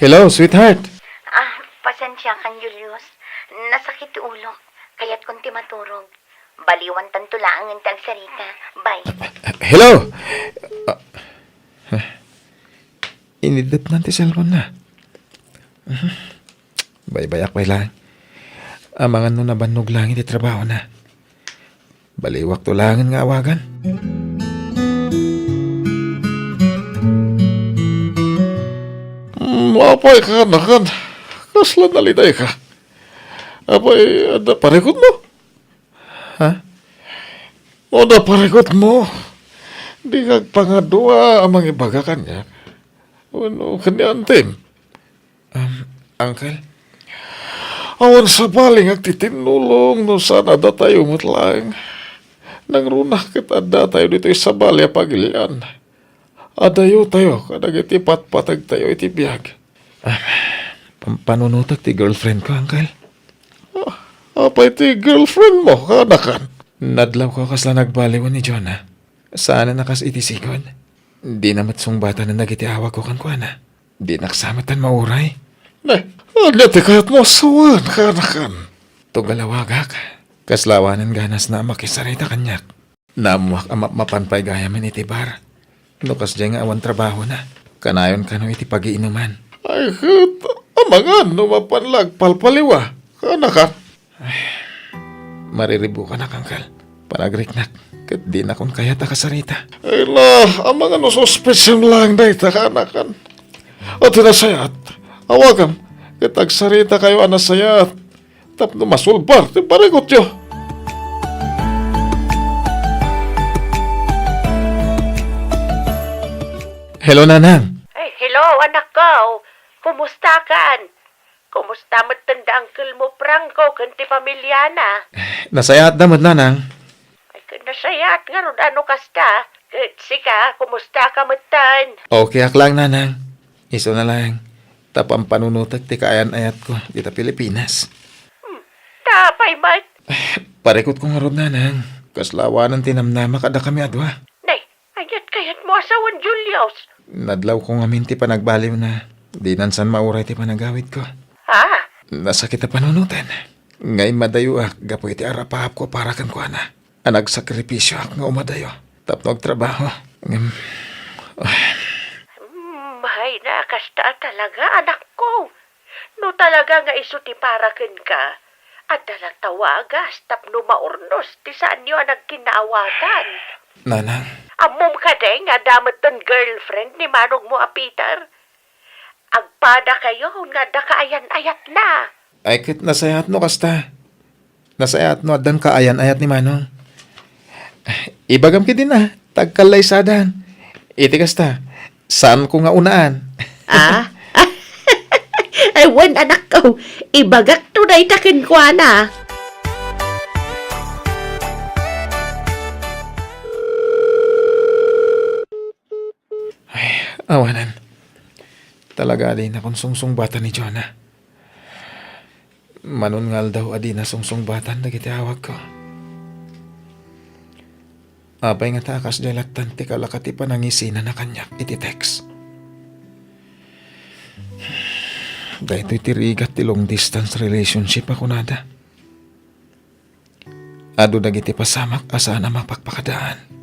Hello, sweetheart. Pasensya kan, Julius. Nasakit ti ulo. Kaya't kunti maturog. Baliwan tanto lang ang tagsarita. Bye. Hello! Inidot na ti cellphone na. Baybayak pay lang. Amangan no nabannog lang iti trabaho na. Baliwak to langan nga awagan. Apay ka nakan. Kasla naliday ka. Apay, ada parikot mo. Ha? O da parikot mo. Di kag pangadua amang ibaga kanya. Ano kanya Antem? Uncle? Awan sa baling agtitinulong no sana da tayo mutlang. Nang runah kita da tayo dito sa bali pagilian. Adayo tayo kadag iti patpatag tayo iti biyag. Panunutak ti girlfriend ko, Uncle. Apa iti girlfriend mo kanakan? Nadlaw ko kasla nagbaliwan ni Jonah. Sana nakas iti sigod. Di namat sungbata na nagiti awag ko kan kuana. Di naksamatan mauray. Ne, anya ti kayat mo sawan kanakan. Tugalawagak. Kaslawanan ganas na makisarita kanyak. Namuak mapanpay gayaman iti bar. Nukas dyan nga awan trabaho na. Kanayon kano iti pagiinuman. Ay kat, amangan numapanlag palpaliwa kanakan. Mariribu ka na, Uncle. Panagriknak. Kat di na kung kaya takasarita. Ay la, amangan no suspicion lang na kanakan. At tinasayat, awagam, kitag sarita kayo anasayat. Tapno masulbar, ti parigot yo. Hello, Nanang. Ay, hello, anak ko. Kumusta kan? Kumusta mo tanda uncle mo, Franco, kanti pamilya na? Nasayat damod nanang. Ay, nasayat nga ron, ano kasta? Sika, kumusta ka matan? Okay ak lang nanang. Iso na lang. Tapang panunutag ti kaayan-ayat ko dita Pilipinas. Tapay mat. Parekot ko nga ron nanang. Kaslawanan tinamnama kada kami adwa. Nay, ayat kayat mo asawan Julius. Nadlaw ko nga minti pa nagbaliw na. Di nansan mauray ti panagawid ko. Ha? Nasakit na panunutan. Ngay madayo ak, gapoy ti arapahap ko para kan ko na. Anag sakripisyo ak nga umadayo. Tapno trabaho. Mahay na, kasta talaga, anak ko. No talaga nga isuti parakin ka. At dalang tawagas, tapno maurnos, ti saan nyo nagkinawagan. Nanang, Amom ka day nga damat ton girlfriend ni Manong mo a Peter. Agpada kayo nga dakaayan-ayat na. ay kit nasayat no kasta. Nasayat no adan kaayan-ayat ni Manong. Ibagam ki din na, tagkalay sadan. Iti kasta, saan ko nga unaan? Ah? Ay, wan anak ko, ibagak tunay takin ko na. Awanan. Talaga adi na kung sungsung bata ni Jonah. Manungal daw adi na sungsung batan dagiti awag ko. Apay nga takas jalatan ti kalakati panangisina na kanyak iti text. Dahito iti rigat ti long distance relationship ako nada. Ado dagiti pasamak asa na mapagpakadaan.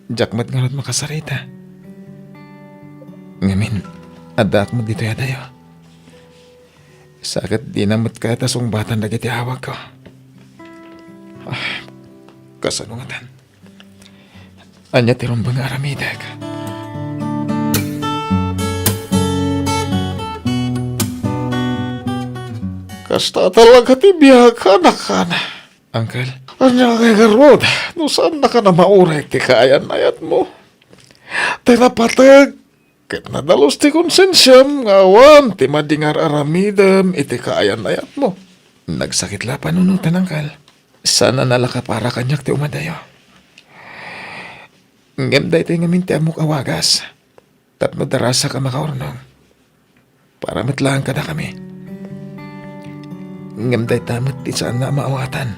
Jakmat nga ron makasarita. Ngamin, adak mo dito yadayo. Sakit di namot kaya tasong batan dagiti awag ko. Kasalungatan. Anya tirumbang aramidag. Kasta talaga ti biyak anak ka na. Uncle, Anya kay garod, no saan na ka na mauray ti kaayan-ayat mo? Tinapatag, ket nadalos ti konsensyam, ngawan, ti madingar aramidam, iti kaayan-ayat mo. nagsakit la panunutan uncle. Sana nalaka para kanyak ti umadayo. Ngem day tayo ngamin ti amok awagas. Tapno darasa ka makaurnong. Para matlaang ka na kami. Ngem day tamot ti saan na maawatan.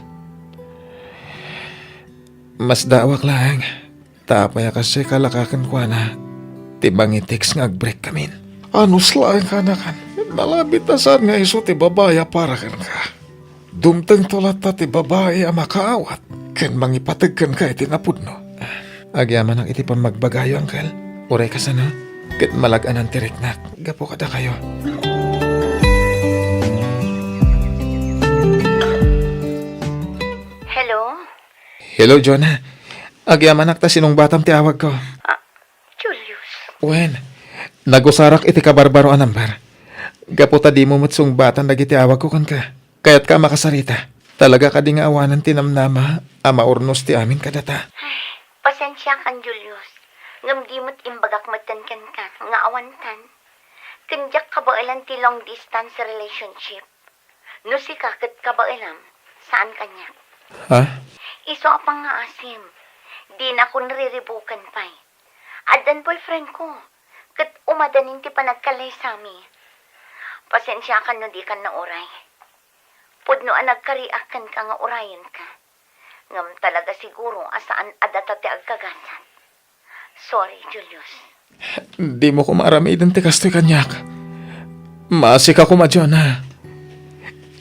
Mas dawak lang. Tapaya kasi kalakakan ko na. Ti bangitix nga agbreak kamin. Ano slaan ka na kan? Nalabit na saan nga iso ti babaya para kan ka. Dumteng tulat ta ti babae ang makaawat. Ken mangipatagkan ka iti napudno. Agyaman ang iti pamagbagayo, uncle. Uray ka sana. Ket malagan ang tiriknak. Gapo kada kayo. Hello? Hello, Jonah. Agyaman ta sinong batam ti awag ko. Julius. Wen, nagusarak iti kabarbaro anambar. Gapo ta di mo mutsong batan dagiti awag ko kan ka. Kaya't ka makasarita. Talaga ka di nga awanan tinamnama, ama urnos ti amin kadata. Pasensya kan, Julius. Ngam di mo't imbagak matan kan ka, nga awantan. Kanjak kabailan ti long distance relationship. No si kakit kabailam, saan kanya? Ha? Iso apang nga asim. Di na ko nariribukan pa'y. Adan boyfriend ko. Kat umadanin ti panagkalay sami. Pasensya ka no di ka na uray. Pudno ang nagkariakan ka nga urayan ka. Ngam talaga siguro asaan adata ti agkagasan. Sorry, Julius. Di mo ko maaramidan ti kastoy kanyak. Masik ako Jonah.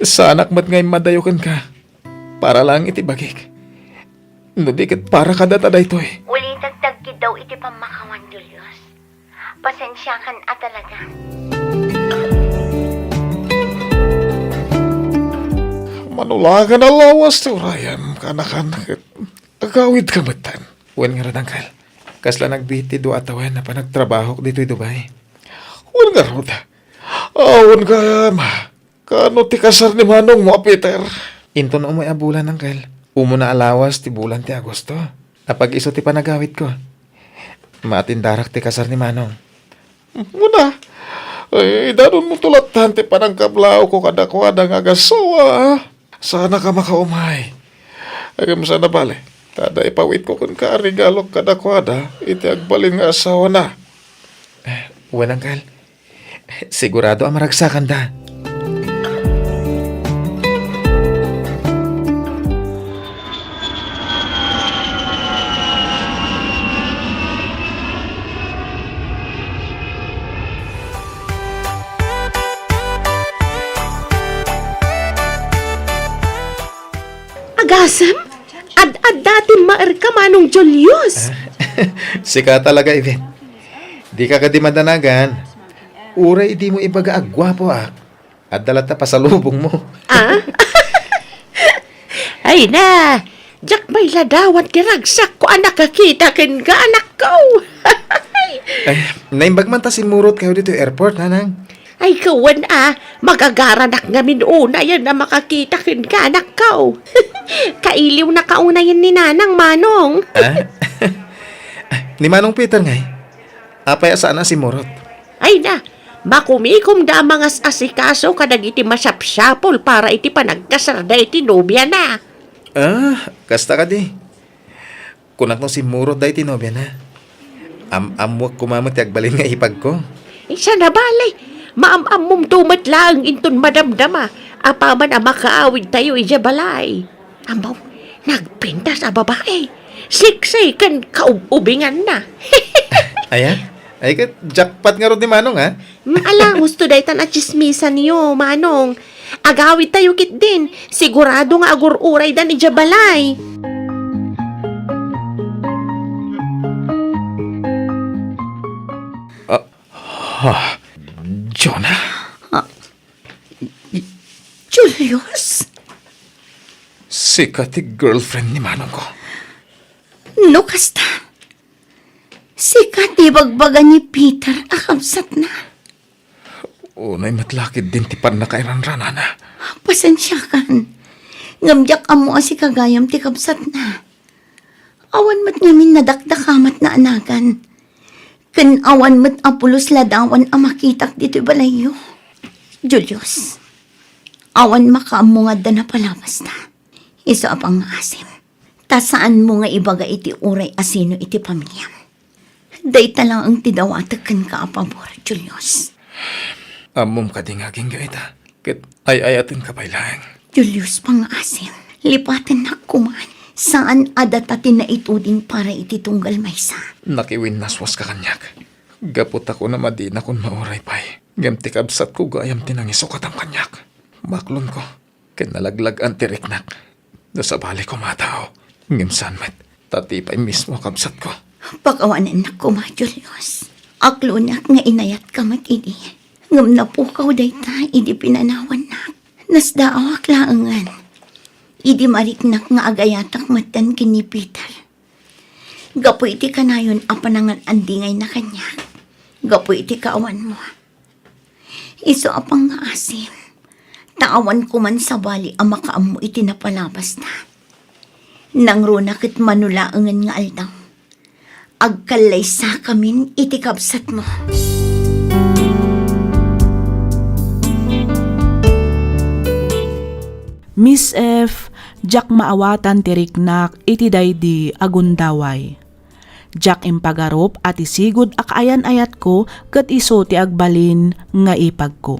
Sa anak mat ngay madayukan ka. Para lang iti bagik. No di ket para kadata daytoy. Uli tagtagkid daw iti pamakawan, Julius. Pasensya kan talaga. Manulagan na lawas ti urayan, kanak-anak. Agawid ka matan. Wen nga rin, uncle. Kasla nagbiti do atawen na panagtrabaho ko dito'y Dubai. Wan nga rod. Awan ka, kano ti kasar ni Manong mo, Peter? Into na umoy abulan, uncle. Umo na alawas ti bulan ti Agosto. Napag iso ti panagawit ko. Matindarak ti kasar ni Manong. Muna, Ay, danon mo tulatan ti panang kablaw ko kadakwada nga agasawa. Sana ka makaumay. Agam sana bale. Tada ipawit ko kun ka regalog kadakwada. Iti agbalin nga asawa na. Wan, Uncle. Sigurado ang maragsakan da. Agasam? Ad dati maar ka manong Julius. Sika talaga, Iven. Di ka kadimadanagan. Uray di mo ibaga agwapo At dalata pa sa lubong mo. Ay na, Jack may ladawan tiragsak ko anak kakita ken ka anak ko. Naimbag man ta sinmurot kayo dito airport, nanang. Ay kawan magagaranak ngamin una yan na makakita ken ka anak ko. Kailiw na kauna yan ni Nanang Manong. Ni Manong Peter ngay. Apay saan na si Murot? Ay na, makumikom da mga asikaso kadag iti masyapsyapol para iti panagkasarda iti nobya na. Kasta ka di. Kunak no si Murot da iti nobya na. Amwak kumamot yagbalin nga ipag ko. Isa na bale, maam-amom tumat lang inton madamdama. Apaman ang makaawid tayo balay. Amaw, nagpinta sa babae. Siksay kan kaubingan na. Ayan? Ay ka, jackpot nga ron ni Manong, Alang, gusto dahi tan at chismisan niyo, Manong. Agawid tayo kit din. Sigurado nga agur-uray dan balay. Jonah? Julius? Sika ti girlfriend ni Manong ko. No, kasta. Sikat di bagbaga ni Peter akamsat na. Unay matlakid din ti pan na kairanrana na. Pasensya kan. Ngamjak amo si kagayam ti kamsat na. Awan mat ngamin nadakdakamat na anagan. Ken awan mat apulos ladawan ang makitak dito balayo. Julius, awan makaamungad na palabas na. Iso apang asim. Ta saan mo nga ibaga iti uray asino iti pamilyam. Dayta lang ang tidawatakan ka apabor, Julius. Amom ka di ngaging gaita. Ket ay-ayatin ka pailang. Julius pangasim, lipatin na kuman. Saan adatatin na ituding para ititunggal maysa? Nakiwin naswas ka kanyak. Gapot ako na madina kung mauray pa'y. Gamti kabsat ko gayam tinangisok at ang kanyak. Maklon ko. Kinalaglag ang tiriknak. Nasabali ko matao. Ngimsan met. Tatipay mismo kabsat ko. Pagawanan na kuma, Julius. Aklunak nga inayat ka matidi. Ngam na po kaw dayta, idi pinanawan na. Nasdaawak laangan. Idi mariknak nga agayatak matan kini Peter. Gapo iti kanayon apanangan andingay na kanya. Gapo iti kaawan mo. Iso apang nga asim. Taawan ko man sa bali ang makaam mo iti napalabas na. Nang runakit manulaangan nga aldaw. Agkalay sa kamin iti kabsat mo. Miss F, Jack maawatan tiriknak iti daydi agundaway. Jack impagarop at isigod akayan-ayat ko kat iso ti agbalin nga ipag ko.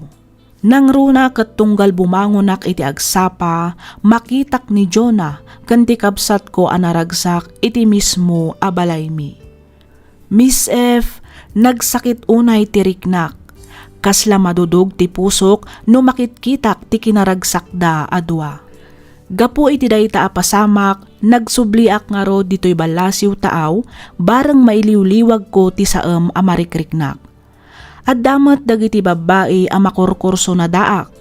Nang runa kat tunggal bumangonak iti agsapa, makitak ni Jonah kanti kabsat ko anaragsak iti mismo abalay mi. Miss F, nagsakit unay tiriknak. Kasla madudog ti pusok no makitkitak ti kinaragsak da adwa. Gapo iti dayta apasamak, nagsubliak nga ro dito'y balasiw taaw, bareng mailiwliwag ko ti saem amarikriknak. At damat dagiti babae amakurkurso na daak.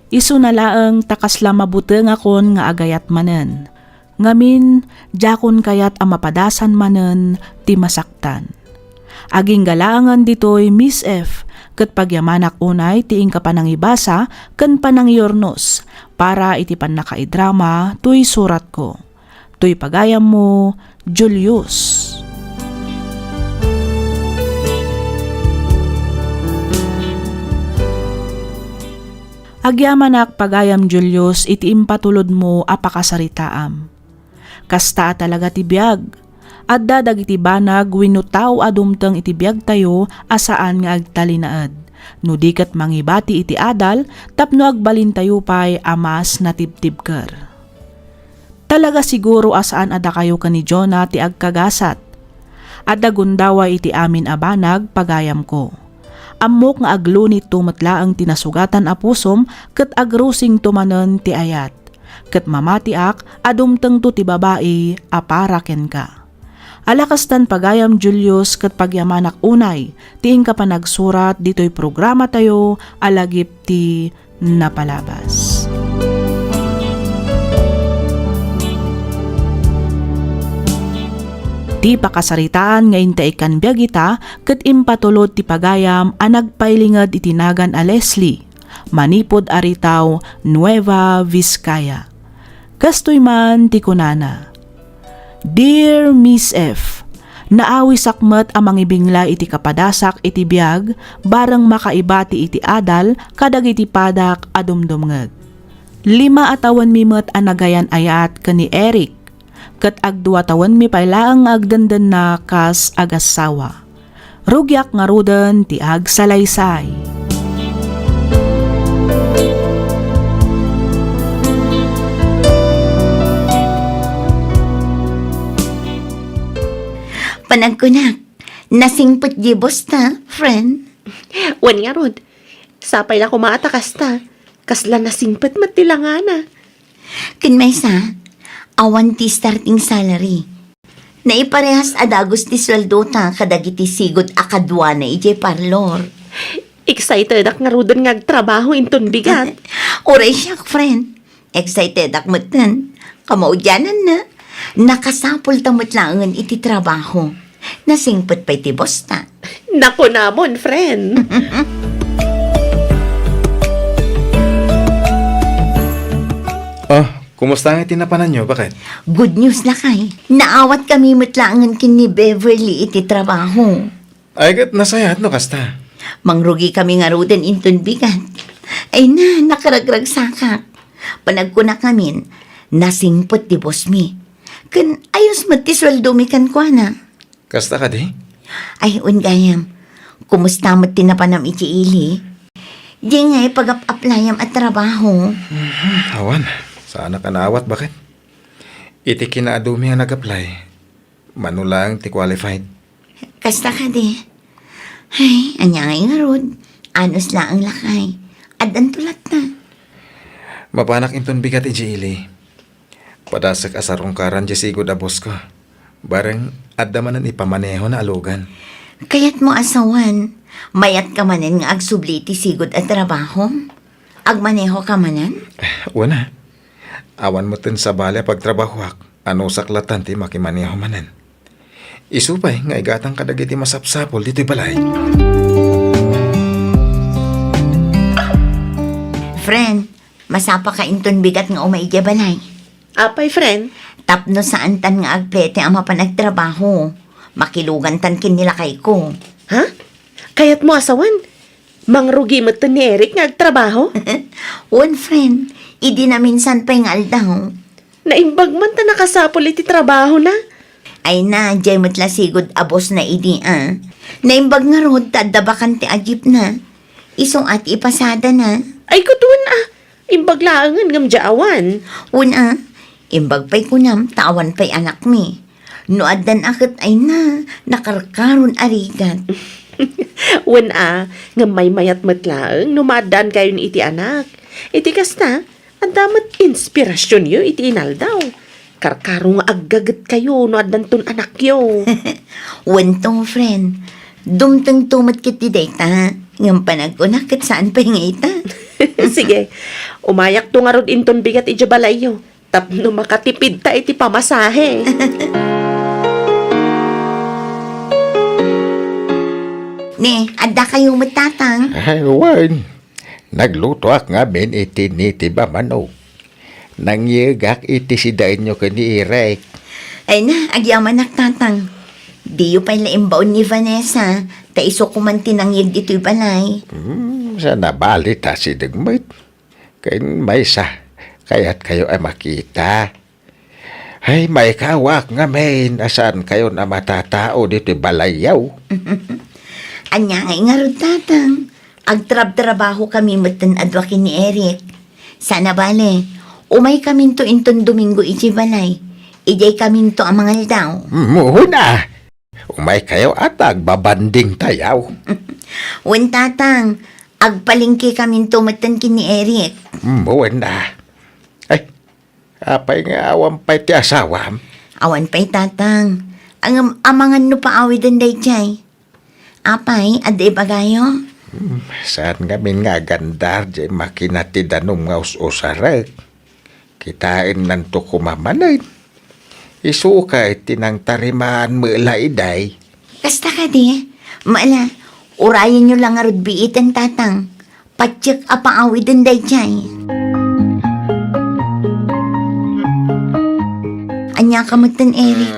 Isu na laeng takasla mabuteng akon nga agayat manen. Ngamin, jakon kayat amapadasan manen ti masaktan. Aging galangan dito'y Miss F, ket pagyamanak unay tiing kapanangibasa ken panangyornos para iti pannakaidrama tuy surat ko. Tuy pagayam mo, Julius. Agyamanak pagayam Julius iti impatulod mo apakasaritaam. Kasta talaga ti biyag. Adda dagiti banag winutaw adumteng iti biyag tayo asaan nga agtalinaad. No dikat mangibati iti adal tapno agbalin tayo pa'y amas na tibtibker. Talaga siguro asaan ada kayo kani Jonah ti agkagasat. Adda gundawa iti amin abanag pagayam ko. Amok nga aglunit tumatlaang tinasugatan a pusom ket agrusing tumanen ti ayat. Ket mamatiak adumteng to ti babae aparaken ka. Alakastan pagayam Julius ket pagyamanak unay tiing ka pa nagsurat ditoy programa tayo alagip ti napalabas. Ti pakasaritaan nga inta ikan biyagita ket impatulod ti pagayam a nagpailingad itinagan a Leslie, manipod aritaw Nueva Vizcaya. Kastoy man ti kunana. Dear Miss F, naawi sakmet amang ibingla iti kapadasak iti biyag bareng makaibati iti adal kadag iti padak adumdumngeg. 5 atawan mimet a nagayan ayat kani Eric. Kat agduwatawan mi pailaang agdandan na kas agasawa. Rugyak nga rudan ti agsalaysay. Panagkunak, nasingpot di bosta, friend. Wan nga rod, sapay la kumatakas ta. Kasla nasingpet matilangana. Kinmaysa, awan ti starting salary. Naiparehas adagos ti sweldo ta kadagiti sigod akadwa na ije parlor. Excited ak nga rudan nga agtrabaho inton bigat. Oray siyak, friend. Excited ak matan. Kamaudyanan na. Nakasapol tamot langan iti trabaho. Nasingpot pa iti bosta. Nako namon, friend. Oh, kumusta nga tinapanan nyo? Bakit? Good news na kay. Naawat kami matlangan kin ni Beverly iti trabaho. Ay, kat nasayat no kasta. Mangrugi kami nga ruden inton bigat. Ay na, nakaragrag sakak. Panagkunak namin, nasingpot di boss mi. Kan ayos matisweldo mi kan kwa na. Kasta ka di? Ay, ungayam. Kumusta mo tinapanam iti ili? Di nga pag-applyam at trabaho. Awan, sana ka naawat. Bakit? Iti kinaadumi ang nag-apply. Manulang ti qualified. Kasta ka di. Ay, anyangay nga rod. Anos lang ang lakay. Adan tulat na. Mapanak inton bigat iti ili. Padasak asarong karan di sigod abos ko. Bareng adamanan ipamaneho na alugan. Kayat mo asawan, mayat ka manen nga agsubli ti sigod at trabaho? Agmaneho ka manen? Wana. Awan mo tin sa bala pagtrabahoak. Ano saklatan ti makimaneho manen. Isupay nga igatang kadagiti masapsapol dito'y balay. Friend, masapa ka inton bigat nga umaigya balay. Apay, friend. Tapno saan tan nga agplete ang mapanagtrabaho. Makilugan tan kin nila kay ko. Ha? Kayat mo asawan? Mangrugi mo ni Eric nga agtrabaho? One friend, idi na minsan pa'y nga aldaw. Naimbag man ta nakasapol iti trabaho na. Ay na, jay matla sigod abos na idi ah. Naimbag nga rod, tadabakan ti agip na. Isong at ipasada na. Ay kutuan Imbag laangan ngam jaawan. Una, imbag pa'y kunam, tawan pa'y anak mi. No adan akit ay na, nakarkaron arigat. Wan nga may mayat matlaang numadan kayo ni iti anak. Iti kasta, ang damat inspirasyon yo iti inaldaw. Karkarong aggagat kayo no adan ton anak yo. Wentong friend, dumteng tumat kiti data, ngam panagkunakit saan pa'y nga ita. Sige, umayak to nga rod inton bigat iti balay yo. Tapno makatipid ta iti pamasahe. Ne, adda kayo matatang. Ay, wan. Nagluto ak nga ben iti niti ba manok. Nangyegak iti si dain nyo kani Irek. Ay na, agyaman tatang. Di yu pa'y laimbaon ni Vanessa, ta iso kumanti nang yag dito'y balay. Sa nabalita si Dagmit. Kay may sa, kaya't kayo ay makita. Ay, may kawak nga main, asan kayo na matatao dito balayaw. Anya nga rod tatang. Agtrab-trabaho kami matan adwakin ni Eric. Sana bale, umay kami to inton Domingo iti balay. Ijay kami to ang mga daw. Muna, umay kayo at agbabanding tayaw. Wen tatang, agpalingki kami to matan kini Eric. Muna. Ay, apay nga awam pa'y ti asawam. Awan pa'y tatang. Ang amangan no paawidan day jay. Apay, aday bagayo? Saan kami nga gandar di makinati danom nga us-usarag. Kitain nanto kumamanayin. Isukay tinang tarimaan mo ilaiday. Kasta ka di. Maala, urayan nyo lang arod biitan tatang. Patsyak apaawidan day jay. Anya kamutan Eric.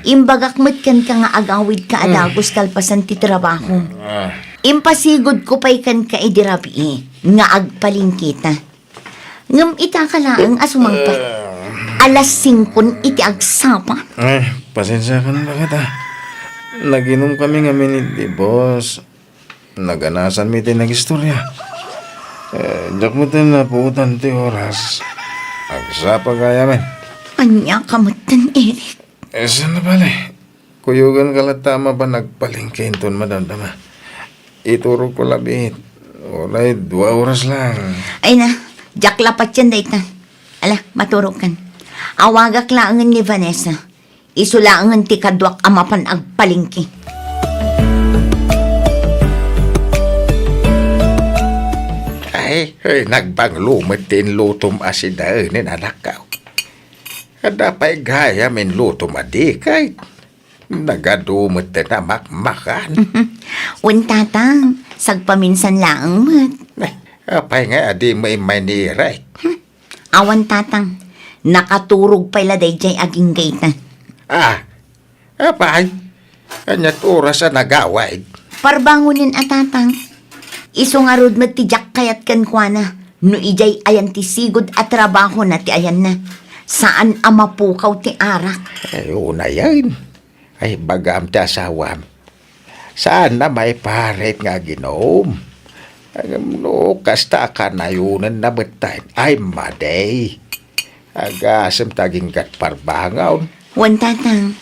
Imbagak kan ka nga agawid ka adagos kalpasan ti trabaho. Impasigod ko pa'y kan ka idirabi nga agpaling kita. Ngam ita ka lang asumangpat. Alas 5 iti agsapa. Ay, pasensya ka na bakit Naginom kami nga minit di boss. Naganasan mi tayo nag-istorya. Diyak mo tayo na puutan ti oras. Agsapa kaya men. Anya kamutan Eric. Saan na pala Kuyugan ka lang tama ba nagpalingkin ton madamdama. Ituro ko labit. Alay, 2 oras lang. Ay na, jaklapat yan dayta. Ala, maturukan. Awagak laangan ni Vanessa. Isulaangan ti kadwak amapan agpalingki. Ay, nagbanglumat din lutom asida ni nanakaw. Kada pa'y gaya min lutom adikay. Nagadumot na makmakan. Untatang, sagpaminsan laang mat. Apay nga adi may maniray. Awan tatang, nakaturog pala dayjay aging gayta. Apay, kanyat oras na nagaway. Parbangunin atatang, isungarod mat ti jak kayat kan kuana, no ijay ayan ti sigod at trabaho na ti ayan na. Saan amapukaw ti arak? Ay, una yan. Ay, bagam ti asawam. Saan na may paret nga ginom? No, kasta ka na yunan na betain. Ay, maday. Agasam taging gat parbangaw. Wan tatang,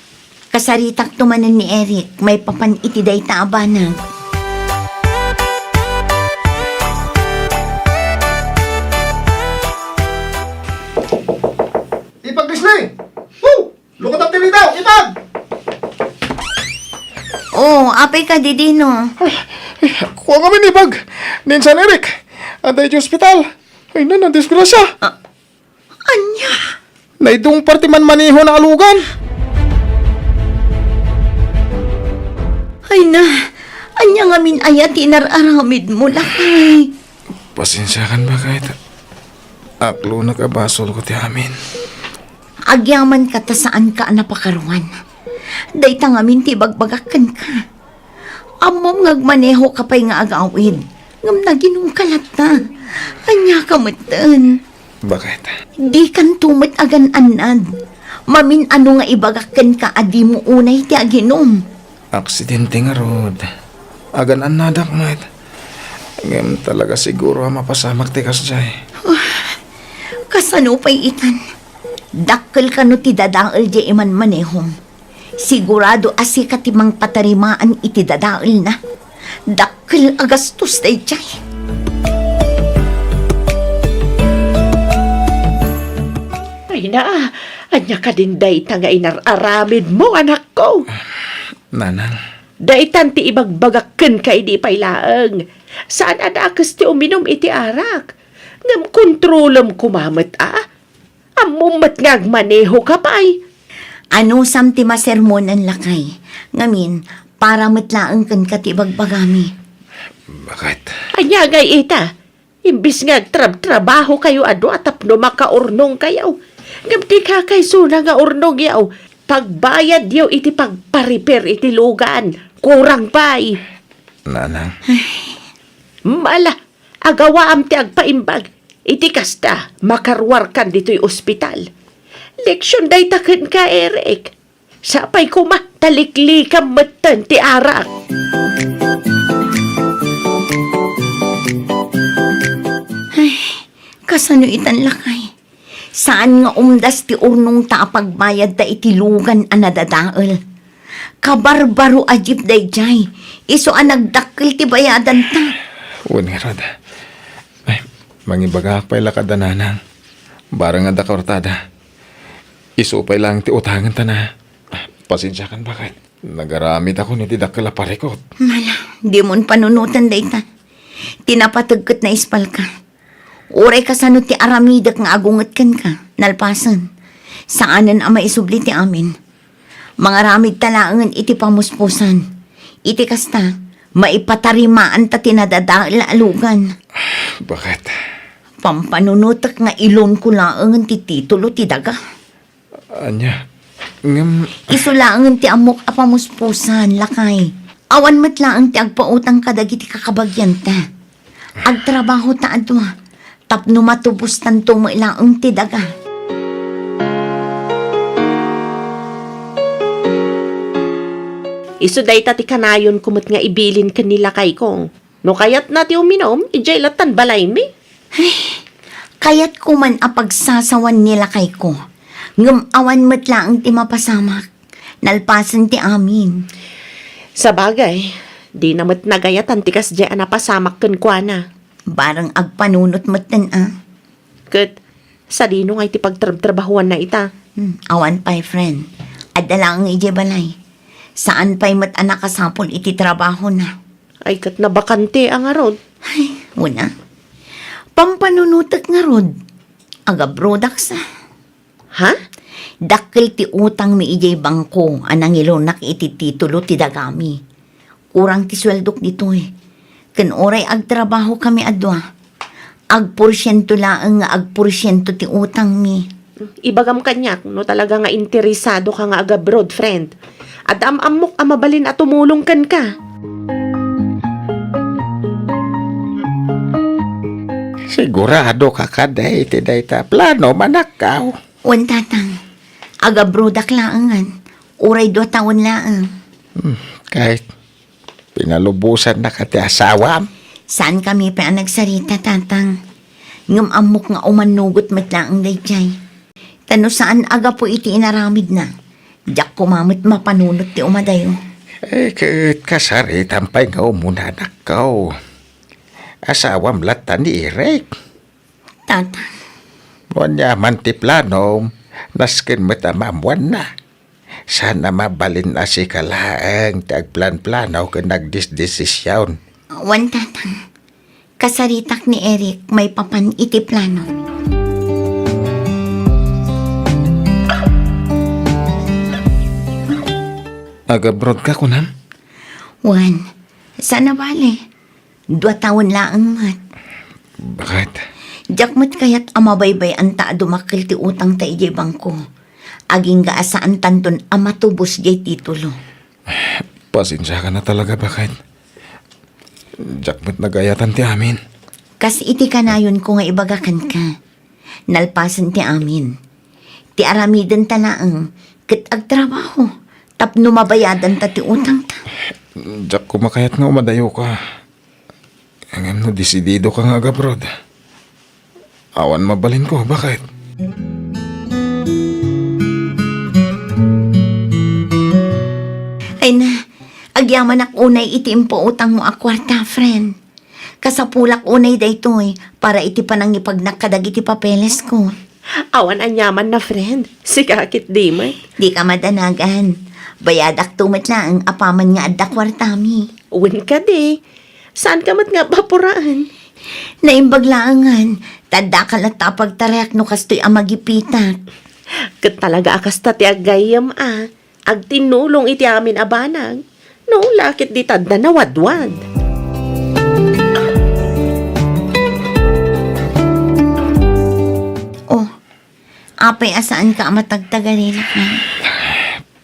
kasaritak tumanan ni Eric, may papan itiday taabanag. Ipag-Disney! Woo! Lukot ang tinitaw! Ipag! Oh, apay ka didino. Kuha kami ni Pag. Ninsan Eric. Anday di ospital. Ay na, nadisgrasya. Anya? Naidong parti man maniho na alugan. Ay na, anya nga min ayat inararamid mo lakay. Pasensya kan ba kahit aklo nagabasol ko ti amin. Agyaman ka ta saan ka napakaruan. Dayta nga min ti bagbagakan ka. Amom ngagmaneho ka pa'y nga agawid. Ngam naginong kalat na. Anya ka matan. Bakit? Di kan tumat agan anad. Mamin ano nga ibagakan ka adi mo unay ti aginom. Aksidente nga rod. Agan anadak mo Ngam talaga siguro mapasamak ti kasjay. Kasano pa'y itan? Dakkel ka no ti dadaal di iman manehom. Sigurado asi ka timang patarimaan iti dadaal na. Dakkel agastos day jay. Ay na, anya ka din dayta nga inararamid mo, anak ko. Nanang, Daytan ti ibagbagakken kay di pailaeng. Saan adakas ti uminom iti arak? Ngam kontrolom kumamat Amumat nga agmaneho ka pa'y. Ano sam ti masermon ang lakay. Ngamin, para matlaang kan ka ti bagbagami. bakit? Anya ngay ita. Imbis nga trabaho kayo ado at tapno makaurnong kayo. Ngam ti kakay suna nga urnong yaw. Pagbayad yaw iti pagpariper iti lugan. Kurang pa'y. Nanang, Mala, agawa am ti agpaimbag. Iti kasta, makarwar kan dito'y ospital. Leksyon day taken ka, Eric. Sapay ko talikli ka matan ti arak. Kasano itan lakay? Saan nga umdas ti urnong ta pagbayad ta itilugan a nadadaol? Kabarbaro ajip dayjay. Iso a nagdakkel ti bayadan ta. Uwan nga rod. Ay, mangibaga pa'y lakadananang. Barang nga da kaortada. Isupay lang ti utangan ta na. Pasensya kan bakit? Nagaramit ako ni ti dakkel a parekot. Mala, di mon panunutan dayta. Tinapatagkat na ispal ka. Uray kasano ti aramidak nga agungat kan ka. Nalpasan. Saanan ang maisubli ti amin. Mga ramid talaangan iti pamuspusan. Iti kasta, maipatarimaan ta tinadadaalugan. Bakit? Pampanunutak nga ilon ko laangan ti titulo ti daga. Anya, ngam, Isulaangan ti amok a pamuspusan, lakay. Awan matlaang ti agpautang kadagiti kakabagyan ta. Agtrabaho ta adwa. Tapno matubos tanto mo ilaang ti daga. Iso day ti kanayon kumot nga ibilin kanila kay kong. No kayat na ti uminom, ijay latan balay mi. Kaya't kuman apagsasawan nila kay ko. Ngam awan matlaang ti mapasamak. Nalpasan ti amin. Sa bagay, di namat nagayatan ti kasjay napasamak kan kwa na. Barang agpanunot matan Kat, sa dino nga iti pagtrabahuan na ita. Awan pa'y friend. Adala ang ije balay. Saan pa'y mat anak kasapol iti trabaho na. Ay kat nabakante ang arod. Ay, una. Pampanunutak nga rod. Aga brodak sa. Ha? Dakkel ti utang mi ijay bangko anang ilonak iti titulo ti dagami. Kurang ti sweldok dito eh. Kan oray agtrabaho kami adwa. Agporsyento laang nga agporsyento ti utang mi. Ibagam kanyak, no talaga nga interesado ka nga aga-broad, friend. At amok amabalin at tumulong kan ka. Sigurado ka kaday ti dayta plano manakaw. Wan tatang. Aga brodak laangan. Uray 2 taon laang. Kahit pinalubusan na ka ti asawam. Saan kami pa ang nagsarita, tatang? Ngam amok nga umanugot matlaang dayjay. Tano saan aga po iti inaramid na. Diyak kumamit mapanunot ti umadayo. Eh, kahit kasaritan pa'y nga umuna nakaw. Asawam latan ni Eric. Tatang, Wanya man ti plano, naskin matamamuan na. Sana mabalin na si kalaang tagplan-plano ka nagdisdesisyon. wan tatang. Kasaritak ni Eric may papan iti plano. Aga-abroad ka kunam? Wan, sana bale. 2 taon laang mat. Bakit? Diyak mat kayat amabaybay ang taa dumakil ti utang ta ijay bangko. Aging gaasaan tanton amatubos jay titulo. Pasensya ka na talaga, bakit? Jakmat nagayatan ti amin. Kas iti kanayon ko nga ibagakan ka. Nalpasan ti amin. Ti aramiden talaang ket agtrabaho. Tapno mabayadan ta ti utang ta. Jak kumakayat nga umadayo ka. Ang no, desidido ka nga aga-abroad. Awan mabalin ko, bakit? Ay na, agyaman ak unay itimpo utang mo akwarta, friend. Kasapulak unay daytoy para iti panang ipagnak iti papeles ko. Awan anyaman na, friend. Sikakit di man. Di ka madanagan. Bayadak tumat lang apaman nga adda kwartami. Uwin ka di. Saan ka mat nga bapuraan? Naimbaglaangan, tanda ka lang tapagtareak no kastoy amagipitak. Kat talaga akas ta ti agayam Ag tinulong iti amin abanag. No, lakit di tadda na wadwad. Oh, apay asaan ka matagtagalila ka?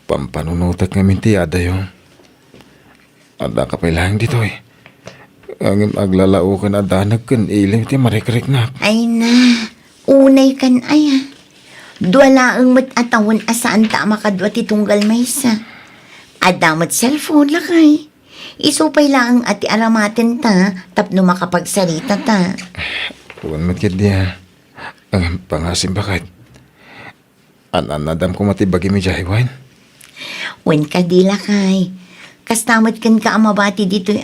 Pampanunutak nga minti, ada yung. Ada ka pa ilang dito eh. Ang aglalao ka na danag kan ilim ti marikrik na. Ay na, unay kan ay ha. Duwala ang matatawon asaan ta makadwa ti tunggal maysa. Adamat cellphone lakay. Isupay lang ati aramatin ta, tapno makapagsarita ta. Huwag matkid diya. Ang pangasim bakit? Anadam ko matibagi mi jaywan. Wen ka di lakay. Kas tamat kan ka amabati dito'y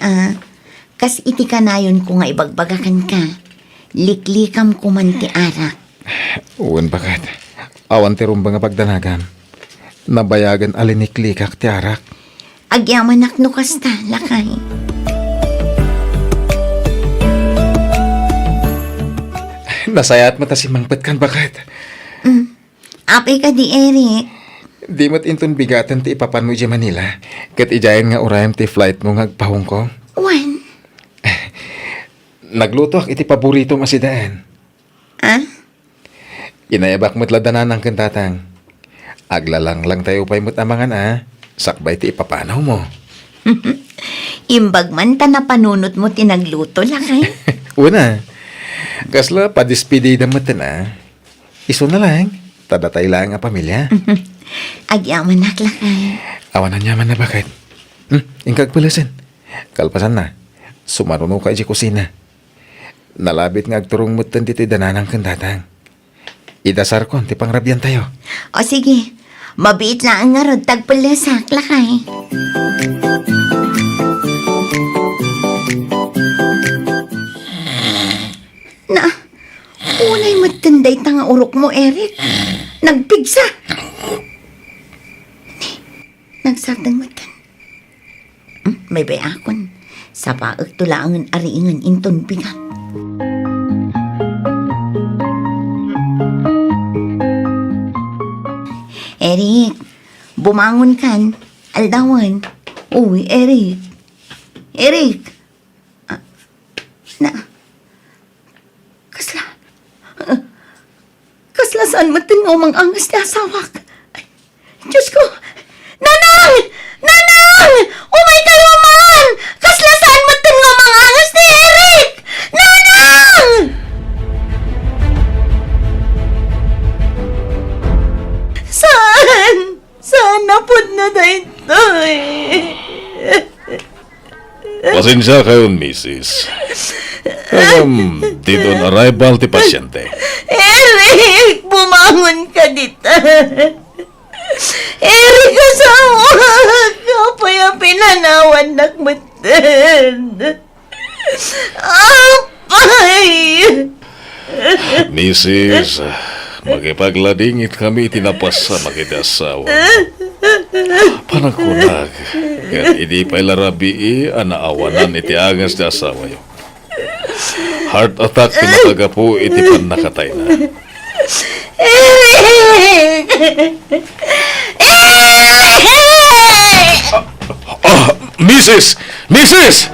Kas iti kanayon ko nga ibagbagakan ka. Liklikam ko man ti arak. Huwag bakit? Awan ti rumba nga pagdanagan. Nabayagan aliniklikak ti arak. Agyaman nakno kasta, lakay. Nasayat mo ta si Mangpet kan bakit? Apay ka di, Eric. Di mo't inton bigatan ti ipapan mo di Manila. Kat ijayan nga urayam ti flight mo nga agpa Hong Kong. Wan? Nagluto ak iti paborito masidaan. Ha? Inayabak mo't ladanan ang kantatang. Aglalang lang tayo pa'y mo't amangan sakbay ti ipapanaw mo. Imbag man ta na panunot mo tinagluto, lakay. Una, kasla padispidida mo na. Iso na lang, tadatay lang ang pamilya. Agyaman nak, lakay. Awanan niya man na bakit? Ingkag palasan. Kalpasan na, sumaruno ka di kusina. Nalabit nga agturong mo tan dito'y dananang kandatang. Idasar ko, ti pangrabyan tayo. O sige, mabiit na ang ngarod tagpalasak, lakay. Na, unay matanday tanga urok mo, Eric. Nagpigsa. Nagsartang matan. May bayakon. Sa paag tulaangan ariingan inton bigat. Eric, bumangon kan. Aldawan. Uy, Eric. Eric. Kasla saan matin mo mang angas ni asawak? Ay, Diyos ko! Nanang! Nanang! Umay kayo man! Kasla saan matin mo mang angas ni Eric! Nanang! Saan? Saan napod na daytoy? Pasensya kayo, Mrs. Dito on arrival ti pasyente. Eric, bumangon ka dito. Eric, asawa ka pa yung pinanawan nakmatan. Apay! Mrs. Magipagladingit kami tinapas sa makitasawa. Panakunag. Kan hindi pa ilarabi anaawanan iti angas na asawa yo. Heart attack pinataga po iti pan nakatay na. Eric! Eric! Mrs! Mrs!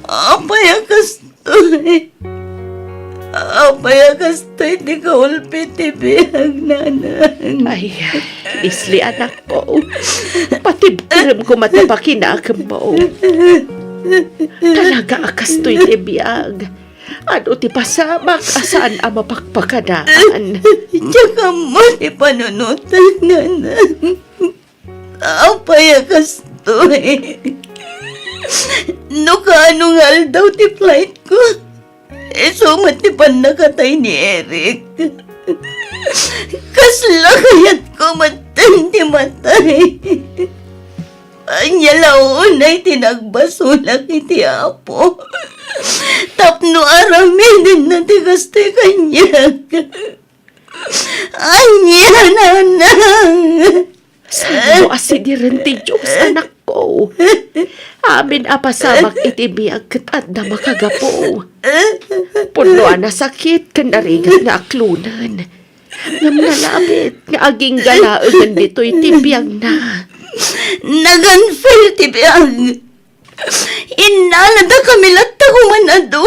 Apayakastoy. Apayakastoy, di ka ulpit ibihag nanang. Ay, isli anak ko. Patibkiram ko matapakinakam mo. Talaga akastoy ti biyag. Ano ti pasamak asaan ang mapakpakadaan. Tsaka mo ipanunutan nanang. Apayakastoy. No kaano nga daw ti flight ko. Sumat ti pan nakatay ni Eric. Kasla kaya't kumatan ti matay. Anyalaunay tinagbasulak iti apo. Tapno araminin na ti kastoy kanyag. Anya nanang. Saan mo asidiran ti Diyos, anak ko? Amin apasamak iti biyag kat na makagapo. Punuan na sakit kan narigat nga aklunan. Ngam nalabit nga aging galaangan dito iti biyag na. Naganfil ti biyag. Inalada kami latta kumanado.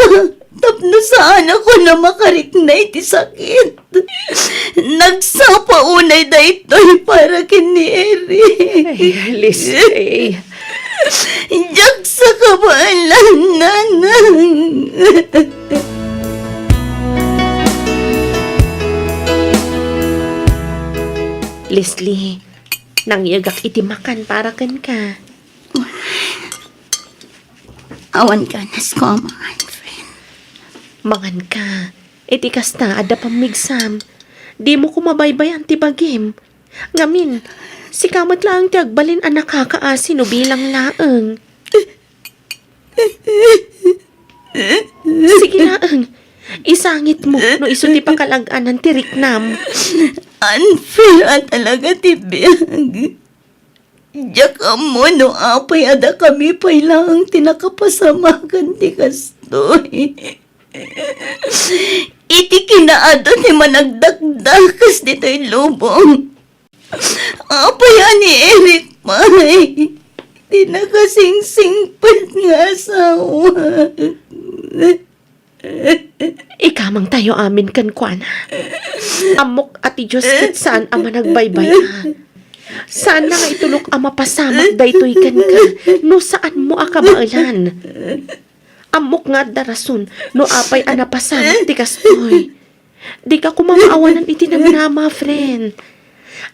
Tapno saan ako na makariknay ti sakit. Nagsapaunay da ito'y para kini Eri. Ay, Leslie. Jak sa kabalan, nanang. Leslie, nangyagak iti makan para kan ka. Awan ka nas ko, mga friend. Mangan ka. Iti kasta, ada pamigsam. Di mo kumabaybayan ti bagim. Ngamin, si kamat lang ti agbalin ang nakakaasi no bilang laeng. Sige laeng. Isangit mo no iso ti pakalagaan ng tiriknam. Unfair at talaga ti biyag. Diyak mo no apay ada kami pa'y lang tinakapasamakan ti kastoy. Iti kinaado ni managdakdakas dito'y lubong. Apay ni Eric May. Tinakasingsingpad nga asawa. Ikamang tayo amin kan kuana. Amok ati Diyos kat saan ama nagbaybay ha. Saan na nga itulok ang mapasamak daytoy kan ka no saan mo akabailan. Amok nga darason no apay anapasamak ti kastoy. Di ka kumamaawanan iti nagnama, friend.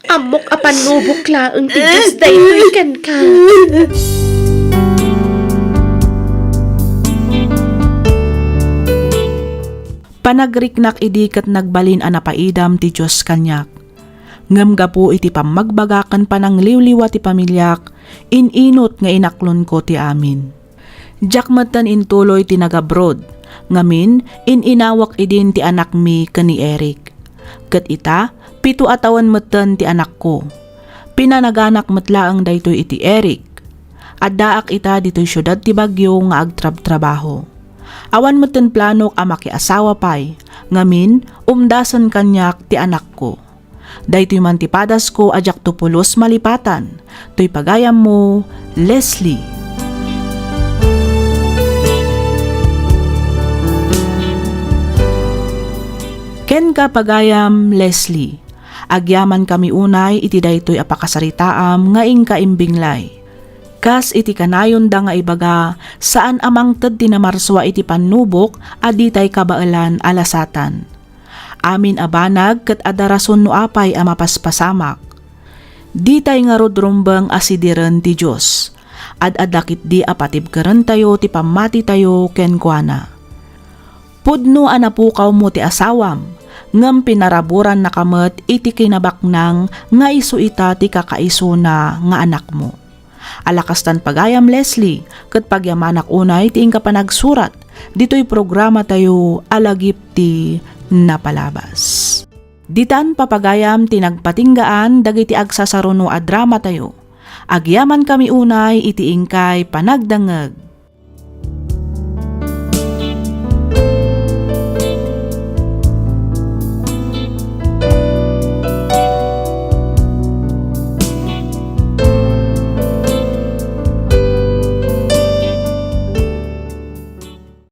Amok apan nubok laeng ti Diyos daytoy kan ka. Panagriknak idi ket nagbalin a napaidam ti Diyos kanyak. Ngem gapu iti pamagbagakan panang liwliwa ti pamilyak, ininot nga inaklon ko ti amin. Jakmatan intuloy ti nagabroad, ngamin ininawak idin ti anak mi ken ni Eric. Ket ita, 7 atawan metten ti anak ko. Pinanaganak metlaang daytoy iti Eric. Addaak ita ditoy syudad ti Bagyo nga agtrab-trabaho. Awan metten planok a makiasawa pay, ngamin umdasan kanyak ti anak ko. Daytoy man ti padas ko ajak tupulos malipatan, toy pagayam mo, Leslie. Ken ka pagayam, Leslie. Agyaman kami unay iti daytoy apakasaritaam nga ingka imbinglay. Kas iti kanayon da nga ibaga saan amang ted tinamarswa iti panubok aditay kabailan alasatan. Amin abanag ket adarason no apay a mapaspasamak. Ditay nga rodrumbang asidiren ti Dios. Ad-adakit di apatibkeren tayo ti pamati tayo ken kuana. Pudno anapukaw mo ti asawam, ngem pinaraburan na kamet iti kinabaknang nga isu ita ti kakaiso na nga anak mo. Alakastan pagayam, Leslie, ket pagyamanak unay ti ingka panagsurat, dito'y programa tayo alagip ti napalabas. Ditan papagayam tinagpatinggaan dagiti agsasaruno a drama tayo. Agyaman kami unay iti ingkay panagdangeg.